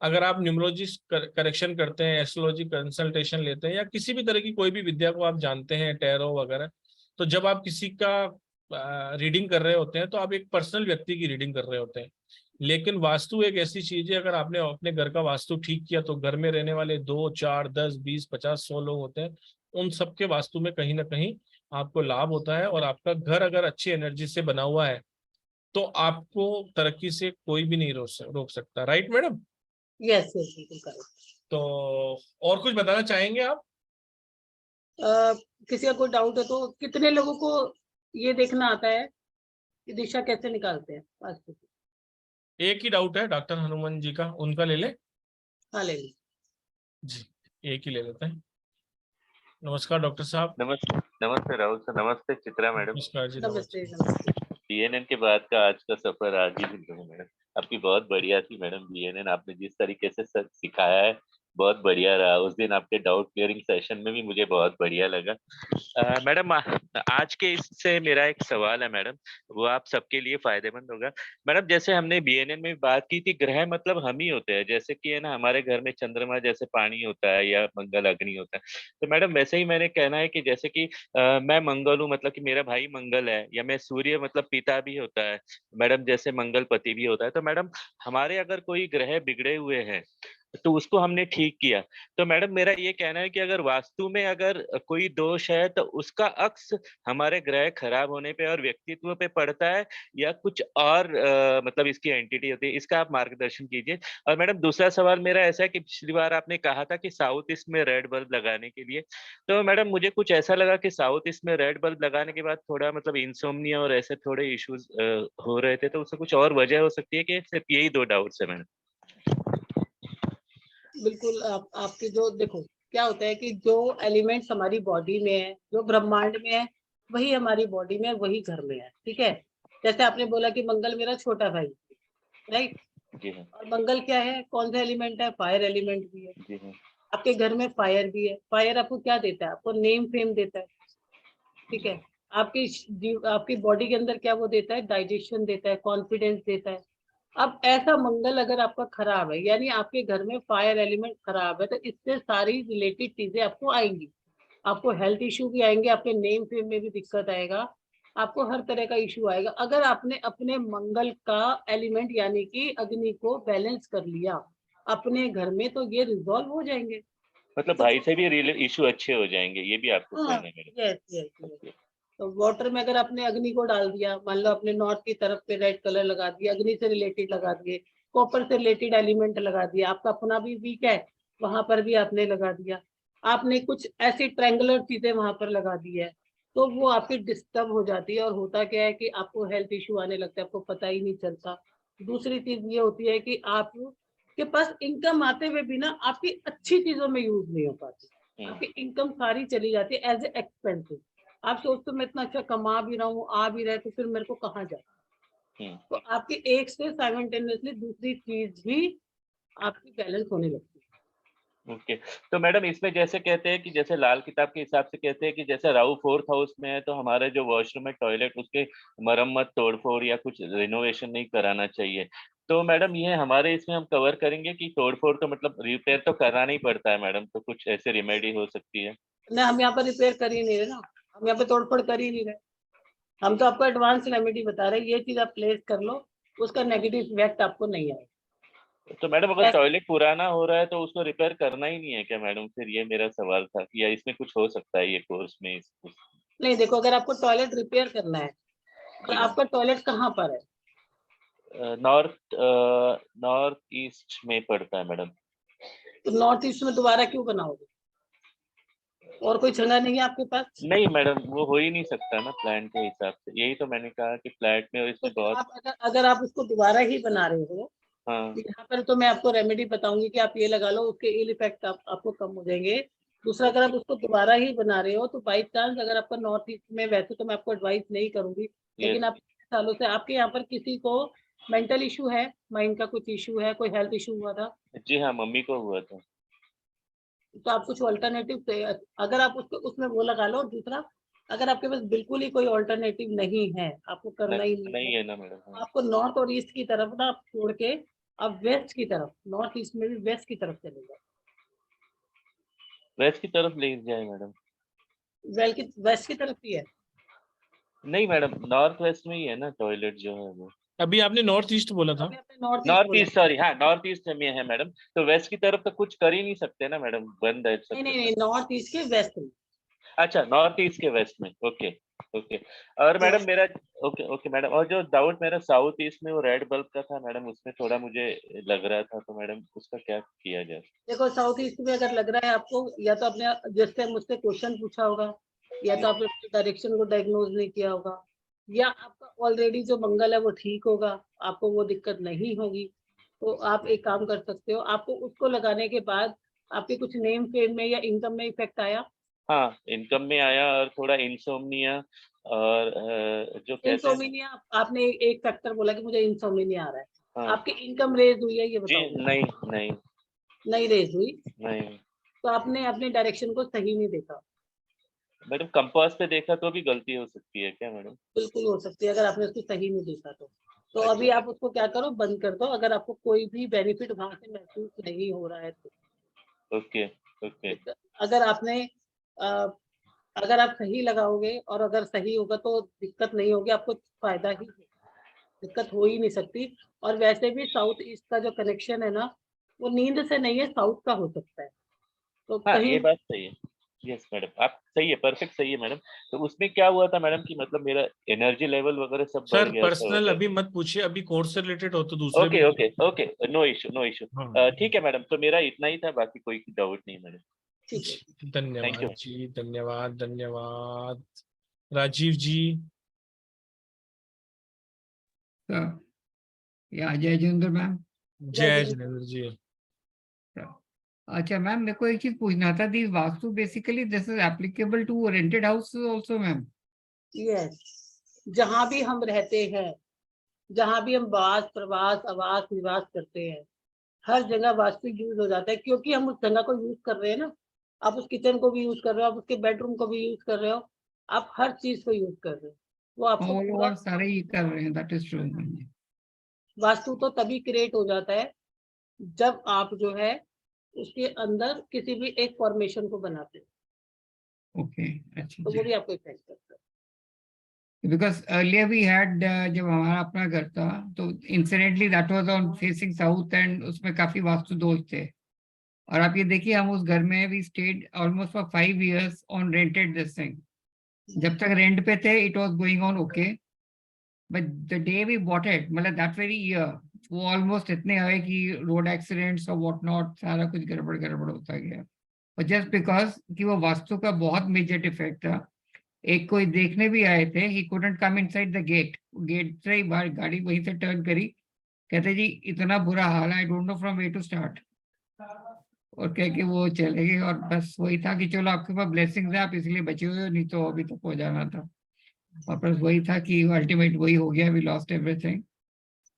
अगर आप न्यूमरोलॉजी करेक्शन करते हैं, एस्ट्रोलॉजी कंसल्टेशन लेते हैं, या किसी भी तरह की कोई भी विद्या को आप जानते हैं, टैरो वगैरह, तो जब आप किसी का रीडिंग कर रहे होते हैं तो आप एक पर्सनल व्यक्ति की रीडिंग कर रहे होते हैं। लेकिन वास्तु एक ऐसी चीज है, अगर आपने अपने घर का वास्तु ठीक किया तो घर में रहने वाले 2, 4, 10, 20, 50, 100 लोग होते हैं, उन सबके वास्तु में कहीं ना कहीं आपको लाभ होता है। और आपका घर अगर अच्छी एनर्जी से बना हुआ है तो आपको तरक्की से कोई भी नहीं रोक सकता। Right madam? यस यस, बिल्कुल करेक्ट। तो और कुछ बताना चाहेंगे आप? किसी का कोई डाउट है तो कितने लोगों को ये देखना आता है कि दिशा कैसे निकालते हैं वास्तु की? एक ही डाउट है डॉक्टर हनुमान जी का, उनका ले ले। हाँ ले ली। जी, एक ही ले लेते हैं। नमस्कार डॉक्टर साहब। नमस्ते। नमस्ते राहुल सर, नमस्ते चित्रा मैडम। नमस्कार जी, नमस्ते नमस्कार। नमस्ते। बीएनएन के बाद का आज का सफर आज ही दिन है मैडम। आपकी बहुत बढ़िया थी मैडम बीएनएन, आपने जिस तरीके से सिखाया है बहुत बढ़िया रहा। उस दिन आपके डाउट क्लियरिंग सेशन में भी मुझे बहुत बढ़िया लगा। मैडम आज के इससे मेरा एक सवाल है मैडम, वो आप सबके लिए फायदेमंद होगा। मैडम जैसे हमने बीएनएन में बात की थी, ग्रह मतलब हम ही होते हैं, जैसे कि है ना हमारे घर में चंद्रमा जैसे पानी होता है या मंगल अग्नि होता है। तो मैडम वैसे ही मैंने कहना है कि जैसे कि मैं मंगल हूँ, मतलब कि मेरा भाई मंगल है, या मैं सूर्य मतलब पिता भी होता है मैडम, जैसे मंगल पति भी होता है। तो मैडम हमारे अगर कोई ग्रह बिगड़े हुए हैं तो उसको हमने ठीक किया, तो मैडम मेरा ये कहना है कि अगर वास्तु में अगर कोई दोष है तो उसका अक्स हमारे ग्रह खराब होने पे और व्यक्तित्व पे पड़ता है, या कुछ और मतलब इसकी एंटिटी होती है, इसका आप मार्गदर्शन कीजिए। और मैडम दूसरा सवाल मेरा ऐसा है कि पिछली बार आपने कहा था कि साउथ ईस्ट में रेड बल्ब लगाने के लिए, तो मैडम मुझे कुछ ऐसा लगा कि साउथ ईस्ट में रेड बल्ब लगाने के बाद थोड़ा मतलब इंसोम्निया और ऐसे थोड़े इश्यूज हो रहे थे, तो उससे कुछ और वजह हो सकती है कि सिर्फ यही 2 डाउट्स है मैडम? बिल्कुल, आपके जो देखो क्या होता है कि जो एलिमेंट्स हमारी बॉडी में है, जो ब्रह्मांड में है, वही हमारी बॉडी में है, वही घर में है। ठीक है, जैसे आपने बोला कि मंगल मेरा छोटा भाई, राइट? जी हाँ। और मंगल क्या है, कौन सा एलिमेंट है? फायर एलिमेंट भी है। जी हाँ। आपके घर में फायर भी है। फायर आपको क्या देता है? आपको नेम फेम देता है। ठीक है, आपकी बॉडी के अंदर क्या वो देता है? डाइजेशन देता है, कॉन्फिडेंस देता है। अब ऐसा मंगल अगर आपका खराब है, यानी आपके घर में फायर एलिमेंट खराब है, तो इससे सारी रिलेटेड चीजें आपको आएंगी। आपको हेल्थ इशू भी आएंगे, आपके नेम फेम में भी दिक्कत आएगा, आपको हर तरह का इशू आएगा। अगर आपने अपने मंगल का एलिमेंट यानी कि अग्नि को बैलेंस कर लिया अपने घर में, तो ये रिजॉल्व हो जाएंगे। मतलब तो भाई से भी इशू अच्छे हो जाएंगे, ये भी आपको हाँ, कहना है मेरे? Yes yes yes. ओके। तो वाटर में अगर आपने अग्नि को डाल दिया, मान लो अपने नॉर्थ की तरफ पे रेड कलर लगा दिया, अग्नि से रिलेटेड लगा दिए, कॉपर से रिलेटेड एलिमेंट लगा दिया, आपका अपना भी वीक है वहां पर भी आपने लगा दिया, आपने कुछ ऐसी ट्रायंगुलर चीजें वहां पर लगा दी है, तो वो आपकी डिस्टर्ब हो जाती है। और होता क्या है कि आपको हेल्थ इश्यू आने लगता है, आपको पता ही नहीं चलता। दूसरी चीज ये होती है कि आप के पास इनकम आते हुए भी ना आपकी अच्छी चीजों में यूज नहीं हो पाती। आपकी इनकम सारी चली जाती है एज ए एक्सपेंसिव। आप सोचते हो मैं इतना अच्छा कमा भी रहा हूँ, आ भी रहा है, तो फिर मेरे को कहाँ जाए? तो आपकी एक से साइमल्टेनियसली दूसरी चीज भी आपकी बैलेंस होने लगती है। ओके। तो मैडम इसमें जैसे कहते हैं कि जैसे लाल किताब के हिसाब से कहते हैं कि जैसे राहु 4th हाउस में है, तो हमारे जो वॉशरूम है, टॉयलेट, उसके मरम्मत, तोड़फोड़ या कुछ रिनोवेशन नहीं कराना चाहिए। तो मैडम ये हमारे इसमें हम कवर करेंगे कि तोड़फोड़ तो मतलब रिपेयर तो कराना ही पड़ता है मैडम, तो कुछ ऐसे रिमेडी हो सकती है? ना, हम यहाँ पर रिपेयर कर ही नहीं रहे ना, हम यहाँ पे तोड़फोड़ कर ही नहीं रहे। हम तो आपको एडवांस रेमेडी बता रहे हैं, ये चीज आप प्लेस कर लो, उसका नेगेटिव इफेक्ट आपको नहीं आएगा। तो मैडम अगर टॉयलेट पुराना हो रहा है तो उसको रिपेयर करना ही नहीं है क्या मैडम? फिर ये मेरा सवाल था कि या इसमें कुछ हो सकता है ये कोर्स में नहीं, देखो अगर आपको टॉयलेट रिपेयर करना है तो आपका टॉयलेट कहाँ पर है? नॉर्थ नॉर्थ ईस्ट में पड़ता है मैडम। तो नॉर्थ ईस्ट में दोबारा क्यों बनाओगे? और कोई जगह नहीं है आपके पास? नहीं मैडम, वो हो ही नहीं सकता ना प्लान के हिसाब से, यही तो मैंने कहा कि फ्लैट में और इसमें तो बहुत। आप अगर आप उसको दोबारा ही बना रहे हो, हाँ। तो यहाँ पर तो मैं आपको रेमेडी बताऊंगी कि आप ये लगा लो, उसके इल इफेक्ट आपको कम हो जाएंगे। दूसरा, अगर आप उसको दोबारा ही बना रहे हो तो बाई चांस अगर आपका नॉर्थ ईस्ट में, वैसे तो मैं आपको एडवाइस नहीं करूंगी, यस। लेकिन आप सालों से आपके यहाँ पर किसी को मेंटल इशू है, माइंड का कुछ इशू है, कोई हेल्थ इशू हुआ था? जी हाँ, मम्मी को हुआ था। तो आप कुछ ऑल्टरनेटिव, अगर आप उसको उसमें वो लगा लो। दूसरा, अगर आपके पास बिल्कुल ही कोई ऑल्टरनेटिव नहीं है, आपको करना ही नहीं नहीं है, है ना मैडम? हाँ। आपको नॉर्थ और ईस्ट की तरफ ना आप छोड़ के आप वेस्ट की तरफ, नॉर्थ ईस्ट में भी वेस्ट की तरफ चले जाओ। वेस्ट की तरफ ले जाए मैडम? वेस्ट की तरफ ही है। नहीं मैडम, नॉर्थ वेस्ट में ही है ना टॉयलेट जो है वो। अभी आपने नॉर्थ ईस्ट बोला था। अभी आपने नॉर्थ ईस्ट नॉर्थ बोला। ईस्ट, सॉरी, हाँ नॉर्थ ईस्ट में है मैडम। तो वेस्ट की तरफ तो कुछ कर ही नहीं सकते ना मैडम, बंद है सब नहीं नहीं कुछ। नहीं, नॉर्थ ईस्ट के वेस्ट में। अच्छा, नॉर्थ ईस्ट के वेस्ट में, ओके। ओके। और तो मैडम मेरा, ओके ओके मैडम, और जो डाउट मेरा साउथ ईस्ट में वो रेड बल्ब का था मैडम, उसमें थोड़ा मुझे लग रहा था, तो मैडम उसका क्या किया जाए? देखो, साउथ ईस्ट में अगर लग रहा है आपको, या तो आपने जैसे मुझसे क्वेश्चन पूछा होगा, या तो आपने डायरेक्शन को डायग्नोज नहीं किया होगा, या आपका ऑलरेडी जो मंगल है वो ठीक होगा, आपको वो दिक्कत नहीं होगी। तो आप एक काम कर सकते हो, आपको उसको लगाने के बाद आपके कुछ नेम फेम में या इनकम में इफेक्ट आया? हाँ, इनकम में आया, और थोड़ा इंसोम्निया, और जो कहते हैं। इंसोमिनिया, आपने एक फैक्टर बोला कि मुझे इंसोमिनिया आ रहा है। हाँ आपकी इनकम रेज हुई है, ये जी, बताओ? नहीं नहीं नहीं रेज हुई, नहीं तो आपने अपने डायरेक्शन को सही नहीं देखा। मैडम, कंपास पे देखा तो भी गलती हो सकती है क्या मैडम? बिल्कुल हो सकती है, अगर आपने उसको सही नहीं देखा तो अभी अच्छा। आप उसको क्या करो, बंद कर दो, अगर आपको कोई भी बेनिफिट वहां से महसूस नहीं हो रहा है तो। Okay okay. अगर आपने अ, अगर आप सही लगाओगे और अगर सही होगा तो दिक्कत नहीं होगी, आपको फायदा ही है, दिक्कत हो ही नहीं सकती। और वैसे भी साउथ ईस्ट का जो कनेक्शन है ना, वो नींद से नहीं है, साउथ का हो सकता है। तो हाँ, कहीं ये बात सही है। यस मैडम, आप सही है, परफेक्ट सही है मैडम। तो उसमें क्या हुआ था मैडम कि मतलब मेरा एनर्जी लेवल वगैरह सब बढ़ सर गया था पर्सनल वगैरह। अभी मत पूछिए, अभी कोर्स से रिलेटेड हो तो दूसरे ओके भी। Okay okay, no issue no issue. हाँ ठीक है मैडम, तो मेरा इतना ही था, बाकी कोई डाउट नहीं मैडम। ठीक है। जी, थैंक यू। धन्यवाद जी, धन्यवाद धन्यवाद। राजीव जी। तो या जय जितेंद्र मैम। जय जय जिनेंद्र। जिनेंद्र जी। अच्छा मैम, मेरे को एक चीज पूछना था, the vastu basically this is applicable to rented house also ma'am? Yes, जहां भी हम रहते हैं, जहां भी हम वास प्रवास आवास निवास करते हैं, हर जगह वास्तु यूज हो जाता है, क्योंकि हम उस जगह को यूज कर रहे हैं ना। आप उस किचन को भी यूज कर रहे हो, आप उसके बेडरूम को भी यूज कर रहे हो, आप हर चीज को यूज कर रहे हो। वो आपको ऑल पूरा ओवर सारे ही कर रहे हैं, that is true ma'am. Vastu तो तभी क्रिएट हो जाता है जब आप जो है उसके अंदर किसी भी एक फॉर्मेशन को बनाते हो, ओके, अच्छा तो जी। वो भी आपको इफेक्ट करता है। बिकॉज अर्लियर वी हैड, जब हमारा अपना घर था तो incidentally that was on facing south, and उसमें काफी वास्तु दोष थे। और आप ये देखिए, हम उस घर में we stayed almost for 5 years on rented this thing. जब तक रेंट पे थे it was going on okay, but the day we bought it, मतलब दैट वेरी ईयर, वो ऑलमोस्ट इतने आए कि रोड एक्सीडेंट्स और व्हाट नॉट, सारा कुछ गड़बड़ गड़बड़ होता गया। और जस्ट बिकॉज कि वो वास्तु का बहुत मेजर डिफेक्ट था। एक कोई देखने भी आए थे, he couldn't come inside the gate, gate से ही बाहर गाड़ी वहीं से टर्न करी, कहते जी इतना बुरा हाल है, I don't know from where to start. और कह के वो चले गए, और बस वही था कि चलो आपके पास ब्लेसिंग्स है, आप इसलिए बचे हुए हो, नहीं तो अभी तक हो जाना था। और बस वही था कि अल्टीमेट वही हो गया, वी लॉस्ट एवरीथिंग।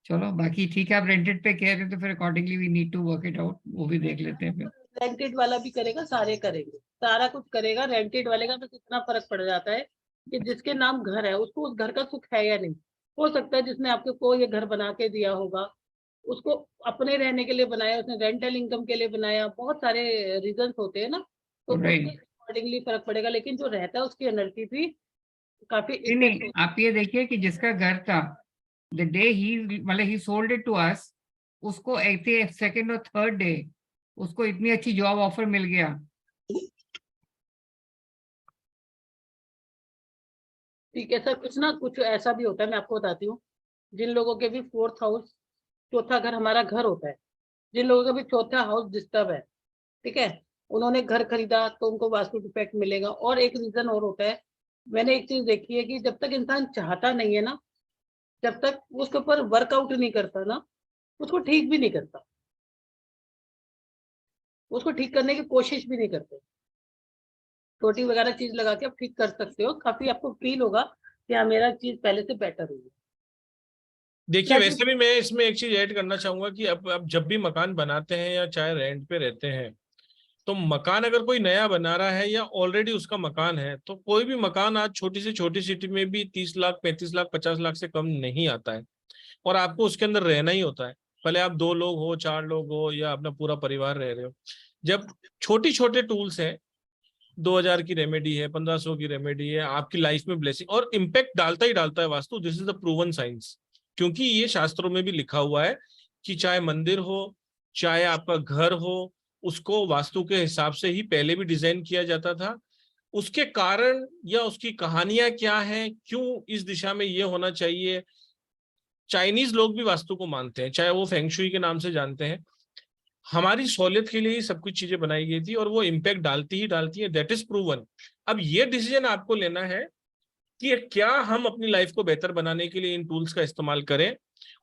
चलो बाकी ठीक है, आप रेंटेड पे कह रहे हो तो फिर accordingly we need to work it out, वो भी देख लेते हैं फिर। रेंटेड वाला भी करेगा, सारे करेंगे, सारा कुछ करेगा। रेंटेड वाले का तो कितना फर्क पड़ जाता है कि जिसके नाम घर है उसको उस घर का सुख है या नहीं। हो सकता है जिसने आपको को ये घर बना के दिया होगा, उसको अपने रहने के लिए बनाया, उसने रेंटल इनकम के लिए बनाया, बहुत सारे रीजंस होते हैं ना। तो उसके राइट। अकॉर्डिंगली फर्क पड़ेगा, लेकिन जो रहता है उसकी एनर्जी भी काफी नहीं इफेक्ट नहीं, होती आप ये देखिए कि जिसका घर था, द डे ही मतलब he sold it to us, उसको एक सेकेंड और थर्ड डे उसको इतनी अच्छी जॉब ऑफर मिल गया। है। ठीक है सर, कुछ ना कुछ ऐसा भी होता है, मैं आपको बताती हूँ। जिन लोगों के भी फोर्थ हाउस, चौथा घर हमारा घर होता है, जिन लोगों का भी चौथा हाउस डिस्टर्ब है, ठीक है, उन्होंने घर खरीदा तो उनको वास्तु डिफेक्ट मिलेगा। और एक रीजन और होता है, मैंने एक चीज देखी है कि जब तक इंसान चाहता नहीं है ना, जब तक वो उसके ऊपर वर्कआउट नहीं करता ना, उसको ठीक भी नहीं करता, उसको ठीक करने की कोशिश भी नहीं करते। छोटी वगैरह चीज लगा के आप ठीक कर सकते हो, काफी आपको फील होगा कि हाँ मेरा चीज पहले से बेटर हुई है। देखिए, Like वैसे भी मैं इसमें एक चीज ऐड करना चाहूंगा कि अब जब भी मकान बनाते हैं या चाहे रेंट पे रहते हैं, तो मकान अगर कोई नया बना रहा है या ऑलरेडी उसका मकान है, तो कोई भी मकान आज छोटी से छोटी सिटी में भी 30 लाख, 35 लाख, 50 लाख से कम नहीं आता है। और आपको उसके अंदर रहना ही होता है, भले आप 2 लोग हो, 4 लोग हो, या अपना पूरा परिवार रह रहे हो। जब छोटी छोटे टूल्स हैं, 2000 की रेमेडी है, 1500 की रेमेडी है, आपकी लाइफ में ब्लेसिंग और इम्पैक्ट डालता ही डालता है vastu. This is the proven science, क्योंकि ये शास्त्रों में भी लिखा हुआ है कि चाहे मंदिर हो, चाहे आपका घर हो, उसको वास्तु के हिसाब से ही पहले भी डिजाइन किया जाता था। उसके कारण या उसकी कहानियां क्या है, क्यों इस दिशा में ये होना चाहिए, चाइनीज लोग भी वास्तु को मानते हैं, चाहे वो फेंगशुई के नाम से जानते हैं। हमारी सहूलियत के लिए ही सब कुछ चीजें बनाई गई थी, और वो इम्पैक्ट डालती ही डालती है, दैट इज प्रूवन। अब ये डिसीजन आपको लेना है कि क्या हम अपनी लाइफ को बेहतर बनाने के लिए इन टूल्स का इस्तेमाल करें।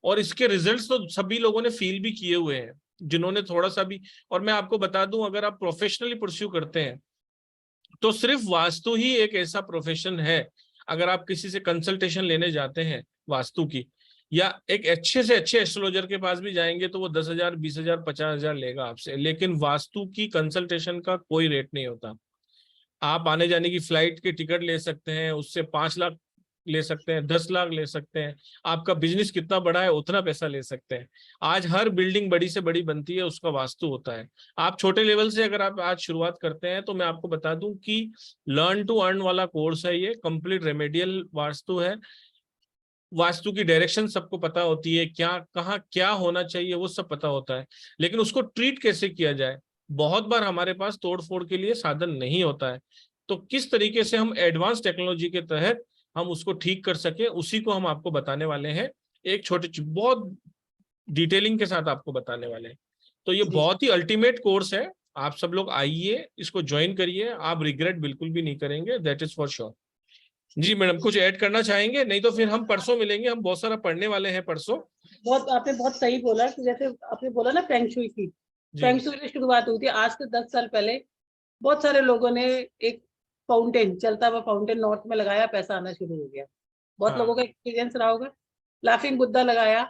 और इसके रिजल्ट्स तो सभी लोगों ने फील भी किए हुए हैं, जिन्होंने थोड़ा सा भी। और मैं आपको बता दूं, अगर आप प्रोफेशनली परस्यू करते हैं, तो सिर्फ वास्तु ही एक ऐसा प्रोफेशन है, अगर आप किसी से कंसल्टेशन लेने जाते हैं वास्तु की, या एक अच्छे से अच्छे एस्ट्रोलॉजर के पास भी जाएंगे, तो वो 10,000, 20,000, 50,000 लेगा आपसे। लेकिन वास्तु की कंसल्टेशन का कोई रेट नहीं होता। आप आने जाने की फ्लाइट के टिकट ले सकते हैं, उससे 5 लाख ले सकते हैं, 10 लाख ले सकते हैं। आपका बिजनेस कितना बड़ा है उतना पैसा ले सकते हैं। आज हर बिल्डिंग बड़ी से बड़ी बनती है, उसका वास्तु होता है। आप छोटे लेवल से अगर आप आज शुरुआत करते हैं, तो मैं आपको बता दूं कि लर्न टू अर्न वाला कोर्स है, ये कंप्लीट रेमेडियल वास्तु है। वास्तु की डायरेक्शन सबको पता होती है, क्या कहाँ क्या होना चाहिए वो सब पता होता है, लेकिन उसको ट्रीट कैसे किया जाए, बहुत बार हमारे पास तोड़ फोड़ के लिए साधन नहीं होता है। तो किस तरीके से हम एडवांस टेक्नोलॉजी के तहत हम उसको ठीक कर सके, उसी को हम आपको बताने वाले हैं। एक बहुत डिटेलिंग के साथ आपको बताने वाले हैं। तो ये जी बहुत ही अल्टीमेट कोर्स है। आप सब लोग आइए, इसको ज्वाइन करिए, आप रिग्रेट बिल्कुल भी नहीं करेंगे, दैट इज फॉर श्योर। जी मैडम, कुछ ऐड करना चाहेंगे? नहीं तो फिर हम परसों मिलेंगे, हम बहुत सारा पढ़ने वाले हैं परसों। बहुत आपने बहुत सही बोला कि जैसे आपने बोला ना फेंगशुई की, जी फेंगशुई की शुरुआत हुई थी आज से 10 साल पहले। बहुत सारे लोगों ने एक फाउंटेन, चलता हुआ फाउंटेन नॉर्थ में लगाया, पैसा आना शुरू हो गया। बहुत लोगों हाँ, का एक्सपीरियंस रहा होगा। लाफिंग बुद्धा लगाया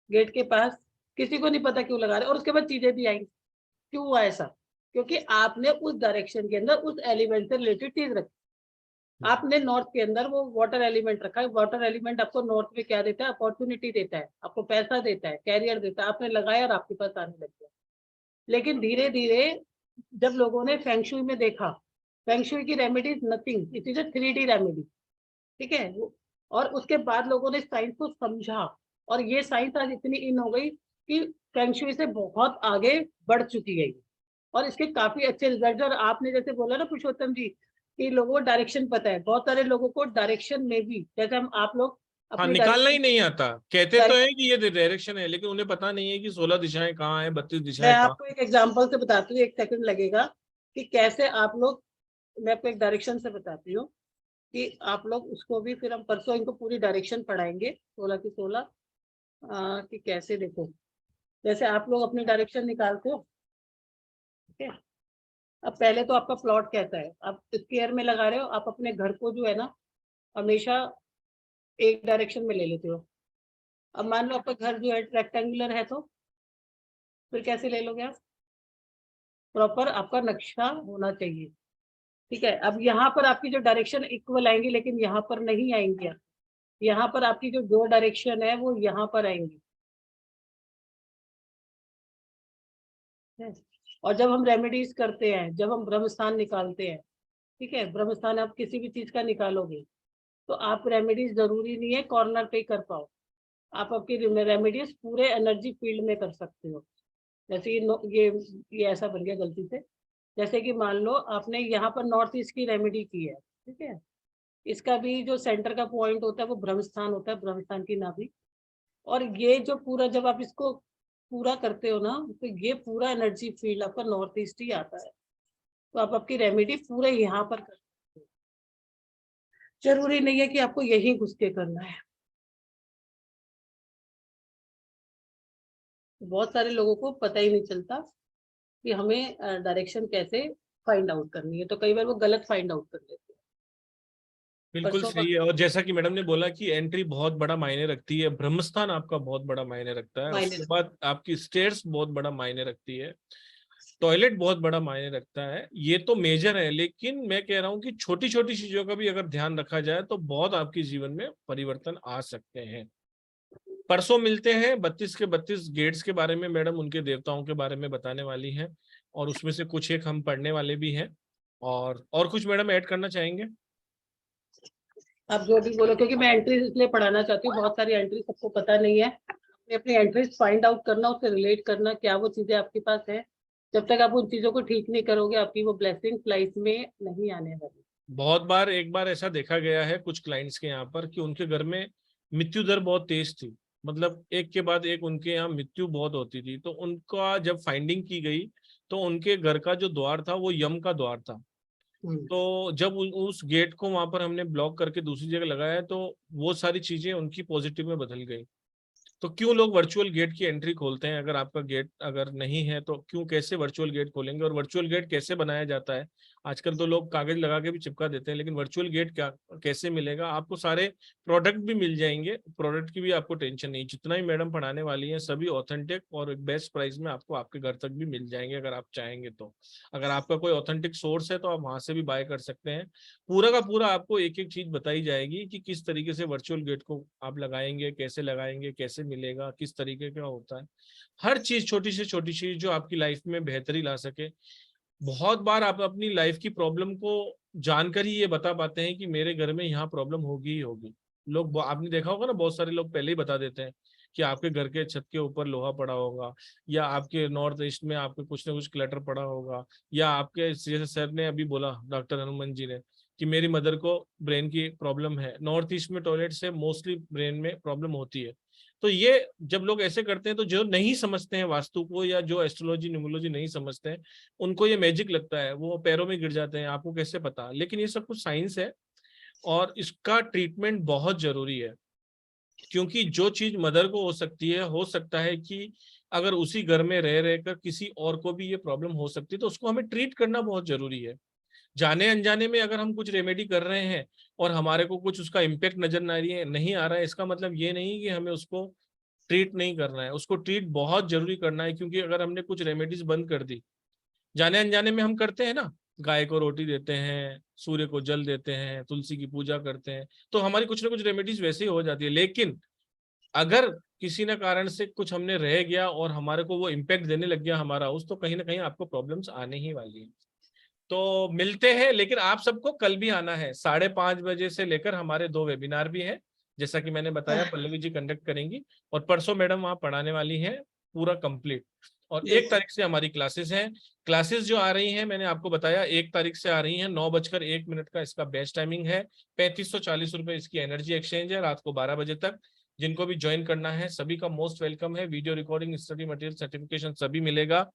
गेट के पास, किसी को नहीं पता क्यों लगा रहे, और उसके बाद चीजें भी आई। क्यों हुआ ऐसा? क्योंकि आपने उस डायरेक्शन के अंदर उस एलिमेंट से रिलेटेड चीज रखी। आपने नॉर्थ के अंदर वो वाटर एलिमेंट रखा है। वाटर एलिमेंट आपको नॉर्थ में क्या देता है? अपॉर्चुनिटी देता है, आपको पैसा देता है, कैरियर देता है। आपने लगाया और आपके पास आने लग गया। लेकिन धीरे धीरे जब लोगों ने फेंगशुई में देखा, फेंगशुई की remedy is nothing, it is a 3D remedy, ठीक है। और उसके बाद लोगों ने साइंस को समझा, और ये साइंस आज इतनी इन हो गई कि फेंगशुई से बहुत आगे बढ़ चुकी है। और इसके काफी अच्छे रिजल्ट। और आपने जैसे बोला ना पुरुषोत्तम जी, कि लोगों को डायरेक्शन पता है, बहुत सारे लोगों को डायरेक्शन में भी, जैसे हम आप लोग हाँ, अपनी निकालना ही डायरेक्शन, नहीं आता। कहते तो है कि ये डायरेक्शन है, लेकिन उन्हें पता नहीं है कि 16 दिशाएं कहाँ है, 32 मैं दिशाएं कहाँ। आपको एक एग्जांपल से बताती हूँ, 1 सेकंड लगेगा, कि कैसे आप लोग, मैं आपको एक डायरेक्शन से बताती हूँ कि आप लोग उसको भी, फिर हम परसों इनको पूरी डायरेक्शन पढ़ाएंगे 16 की 16, कि कैसे देखो। जैसे आप लोग अपनी डायरेक्शन निकालते हो, ठीक है। अब पहले तो आपका प्लॉट कैसा है, आप स्क्वायर में लगा रहे हो, आप अपने घर को जो है ना हमेशा एक डायरेक्शन में ले लेते हो। अब मान लो आपका घर जो है रेक्टेंगुलर है, तो फिर कैसे ले लोगे आप? प्रॉपर आपका नक्शा होना चाहिए, ठीक है। अब यहाँ पर आपकी जो डायरेक्शन इक्वल आएंगी, लेकिन यहाँ पर नहीं आएंगी। यहाँ पर आपकी जो 2 डायरेक्शन है वो यहाँ पर आएंगी। और जब हम रेमेडीज करते हैं, जब हम ब्रह्म स्थान निकालते हैं, ठीक है, ब्रह्म स्थान आप किसी भी चीज का निकालोगे, तो आप रेमेडीज जरूरी नहीं है कॉर्नर पे ही कर पाओ। आप आपकी रेमेडीज पूरे एनर्जी फील्ड में कर सकते हो। जैसे ये ऐसा बन गया गलती से। जैसे कि मान लो आपने यहाँ पर नॉर्थ ईस्ट की रेमेडी की है, ठीक है। इसका भी जो सेंटर का पॉइंट होता है वो ब्रह्म स्थान होता है, ब्रह्म स्थान की नाभि। और ये जो पूरा, जब आप इसको पूरा करते हो ना, तो ये पूरा एनर्जी फील्ड आपका नॉर्थ ईस्ट ही आता है। तो आप आपकी रेमेडी पूरे यहाँ पर कर सकते हो। जरूरी नहीं है कि आपको यही घुस के करना है। बहुत सारे लोगों को पता ही नहीं चलता कि हमें डायरेक्शन कैसे फाइंड आउट करनी है, तो कई बार वो गलत फाइंड आउट कर लेते हैं। बिल्कुल परसों सही है। और जैसा कि मैडम ने बोला कि एंट्री बहुत बड़ा मायने रखती है, ब्रह्मस्थान आपका बहुत बड़ा मायने रखता है, मायने उसके बाद आपकी स्टेयर्स बहुत बड़ा मायने रखती है, टॉयलेट बहुत बड़ा मायने रखता है। ये तो मेजर है, लेकिन मैं कह रहा हूँ कि छोटी छोटी चीजों का भी अगर ध्यान रखा जाए तो बहुत आपके जीवन में परिवर्तन आ सकते हैं। परसों मिलते हैं 32 के 32 गेट्स के बारे में, मैडम उनके देवताओं के बारे में बताने वाली हैं, और उसमें से कुछ एक हम पढ़ने वाले भी हैं। और कुछ मैडम ऐड करना चाहेंगे? आप जो भी बोलो, क्योंकि मैं एंट्रीज इसलिए पढ़ाना चाहती हूँ, बहुत सारी एंट्री सबको पता नहीं है। अपनी एंट्रीज फाइंड आउट करना, उससे रिलेट करना, क्या वो चीजें आपके पास है। जब तक आप उन चीजों को ठीक नहीं करोगे, आपकी वो ब्लेसिंग लाइफ में नहीं आने वाली। बहुत बार एक बार ऐसा देखा गया है कुछ क्लाइंट्स के यहाँ पर कि उनके घर में मृत्यु दर बहुत तेज थी, मतलब एक के बाद एक उनके यहाँ मृत्यु बहुत होती थी। तो उनका जब फाइंडिंग की गई तो उनके घर का जो द्वार था वो यम का द्वार था। तो जब उस गेट को वहां पर हमने ब्लॉक करके दूसरी जगह लगाया तो वो सारी चीजें उनकी पॉजिटिव में बदल गई। तो क्यों लोग वर्चुअल गेट की एंट्री खोलते हैं? अगर आपका गेट अगर नहीं है तो क्यों, कैसे वर्चुअल गेट खोलेंगे? और वर्चुअल गेट कैसे बनाया जाता है? आजकल तो लोग कागज लगा के भी चिपका देते हैं, लेकिन वर्चुअल गेट क्या कैसे मिलेगा? आपको सारे प्रोडक्ट भी मिल जाएंगे, प्रोडक्ट की भी आपको टेंशन नहीं। जितना ही मैडम पढ़ाने वाली है सभी ऑथेंटिक और बेस्ट प्राइस में आपको आपके घर तक भी मिल जाएंगे अगर आप चाहेंगे तो। अगर आपका कोई ऑथेंटिक सोर्स है तो आप वहां से भी बाय कर सकते हैं। पूरा का पूरा आपको एक एक चीज बताई जाएगी कि किस तरीके से वर्चुअल गेट को आप लगाएंगे, कैसे मिलेगा, किस तरीके का होता है। हर चीज, छोटी से छोटी चीज जो आपकी लाइफ में बेहतरी ला सके। बहुत बार आप अपनी लाइफ की प्रॉब्लम को जानकर ही ये बता पाते हैं कि मेरे घर में यहाँ प्रॉब्लम होगी ही होगी। लोग, आपने देखा होगा ना, बहुत सारे लोग पहले ही बता देते हैं कि आपके घर के छत के ऊपर लोहा पड़ा होगा, या आपके नॉर्थ ईस्ट में आपके कुछ ना कुछ क्लटर पड़ा होगा, या आपके, जैसे सर ने अभी बोला, डॉक्टर हनुमान जी ने, कि मेरी मदर को ब्रेन की प्रॉब्लम है। नॉर्थ ईस्ट में टॉयलेट से मोस्टली ब्रेन में प्रॉब्लम होती है। तो ये जब लोग ऐसे करते हैं तो जो नहीं समझते हैं वास्तु को, या जो एस्ट्रोलॉजी न्यूमरोलॉजी नहीं समझते हैं, उनको ये मैजिक लगता है, वो पैरों में गिर जाते हैं। आपको कैसे पता? लेकिन ये सब कुछ साइंस है और इसका ट्रीटमेंट बहुत जरूरी है। क्योंकि जो चीज मदर को हो सकती है, हो सकता है कि अगर उसी घर में रह रहकर किसी और को भी ये प्रॉब्लम हो सकती है, तो उसको हमें ट्रीट करना बहुत जरूरी है। जाने अनजाने में अगर हम कुछ रेमेडी कर रहे हैं और हमारे को कुछ उसका इम्पेक्ट नजर नहीं आ रहा है, इसका मतलब ये नहीं कि हमें उसको ट्रीट नहीं करना है। उसको ट्रीट बहुत जरूरी करना है, क्योंकि अगर हमने कुछ रेमेडीज बंद कर दी, जाने अनजाने में हम करते हैं ना, गाय को रोटी देते हैं, सूर्य को जल देते हैं, तुलसी की पूजा करते हैं, तो हमारी कुछ ना कुछ रेमेडीज वैसे ही हो जाती है। लेकिन अगर किसी न कारण से कुछ हमने रह गया और हमारे को वो इम्पेक्ट देने लग गया हमारा उस, तो कहीं ना कहीं आपको प्रॉब्लम्स आने ही वाली है। तो मिलते हैं, लेकिन आप सबको कल भी आना है। 5:30 बजे से लेकर हमारे 2 वेबिनार भी हैं, जैसा कि मैंने बताया, पल्लवी जी कंडक्ट करेंगी, और परसों मैडम वहां पढ़ाने वाली है पूरा कंप्लीट। और 1 तारीख से हमारी क्लासेस हैं। क्लासेस जो आ रही हैं मैंने आपको बताया, 1 तारीख से आ रही हैं। 9:01 का इसका बेस्ट टाइमिंग है। 3540 रुपए इसकी एनर्जी एक्सचेंज है, रात को 12 बजे तक। जिनको भी ज्वाइन करना है सभी का मोस्ट वेलकम है। Video recording, study material, certification सभी मिलेगा।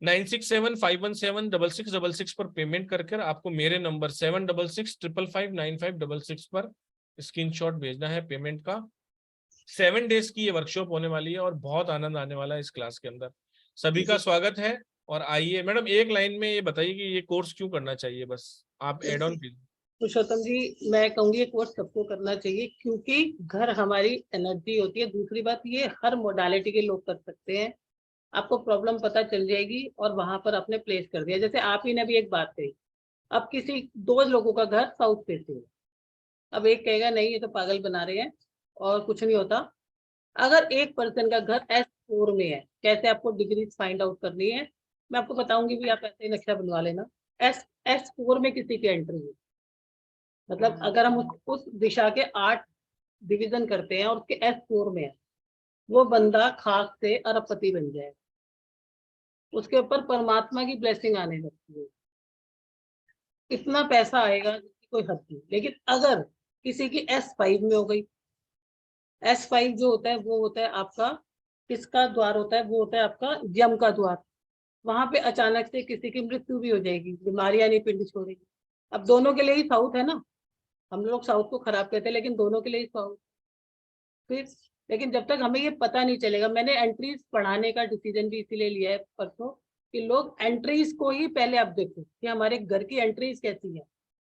9675176666 पर पेमेंट कर आपको मेरे नंबर 7665559566 पर स्क्रीनशॉट भेजना है पेमेंट का। 7 डेज की ये वर्कशॉप होने वाली है और बहुत आनंद आने वाला है इस क्लास के अंदर। सभी का स्वागत है। और आइए मैडम, एक लाइन में ये बताइए कि ये कोर्स क्यों करना चाहिए, बस आप एड ऑन कीजिए। पुरुषोत्तम जी, मैं कहूंगी ये कोर्स सबको करना चाहिए, क्योंकि घर हमारी एनर्जी होती है। दूसरी बात, ये हर मोडालिटी के लोग कर सकते हैं। आपको प्रॉब्लम पता चल जाएगी और वहां पर आपने प्लेस कर दिया। जैसे आप ही ने भी एक बात कही, अब किसी 2 लोगों का घर साउथ फेसिंग है, अब एक कहेगा नहीं ये तो पागल बना रहे हैं और कुछ नहीं होता। अगर एक पर्सन का घर S4 में है, कैसे आपको डिग्री फाइंड आउट करनी है मैं आपको बताऊंगी, भी आप ऐसे ही नक्शा बनवा लेना। S4 में किसी की एंट्री है, मतलब अगर हम उस दिशा के 8 डिवीजन करते हैं और उसके S4 में है, वो बंदा खाक से अरबपति बन जाए, उसके ऊपर परमात्मा की ब्लेसिंग आने लगती है, इतना पैसा आएगा जिसकी कोई हद नहीं। लेकिन अगर किसी की S5 में हो गई, S5 जो होता है वो होता है आपका, किसका द्वार होता है? वो होता है आपका यम का द्वार। वहां पे अचानक से किसी की मृत्यु भी हो जाएगी, बीमारियां नहीं पिंड छोड़ेगी। अब दोनों के लिए ही साउथ है ना, हम लोग साउथ को खराब कहते हैं, लेकिन दोनों के लिए ही साउथ। फिर लेकिन जब तक हमें ये पता नहीं चलेगा, मैंने एंट्रीज पढ़ाने का डिसीजन भी इसीलिए लिया है परसों, कि लोग एंट्रीज को ही पहले आप देखो कि हमारे घर की एंट्रीज कैसी है,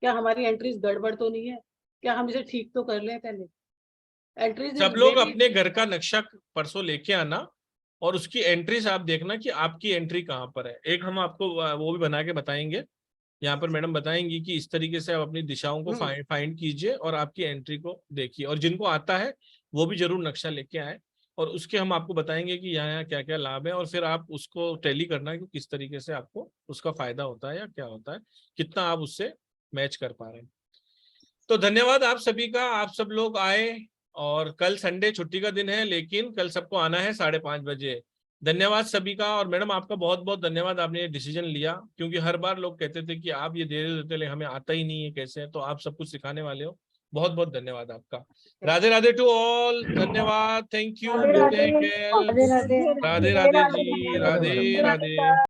क्या हमारी एंट्रीज गड़बड़ तो नहीं है, क्या हम इसे ठीक तो कर लें पहले। एंट्रीज सब लोग अपने घर का नक्शा परसों लेके आना और उसकी एंट्रीज आप देखना कि आपकी एंट्री कहाँ पर है। एक हम आपको वो भी बना के बताएंगे, यहाँ पर मैडम बताएंगी कि इस तरीके से आप अपनी दिशाओं को फाइंड कीजिए और आपकी एंट्री को देखिए, और जिनको आता है वो भी जरूर नक्शा लेके आए, और उसके हम आपको बताएंगे कि यहाँ क्या क्या लाभ है, और फिर आप उसको टैली करना कि किस तरीके से आपको उसका फायदा होता है या क्या होता है, कितना आप उससे मैच कर पा रहे हैं। तो धन्यवाद आप सभी का, आप सब लोग आए, और कल संडे छुट्टी का दिन है, लेकिन कल सबको आना है 5:30 बजे। धन्यवाद सभी का, और मैडम आपका बहुत बहुत धन्यवाद, आपने ये डिसीजन लिया, क्योंकि हर बार लोग कहते थे कि आप ये दे देते, ले हमें आता ही नहीं है कैसे, तो आप सब कुछ सिखाने वाले हो, बहुत बहुत धन्यवाद आपका। राधे राधे टू ऑल, धन्यवाद, थैंक यू, मिलते हैं कल। राधे राधे जी, राधे राधे।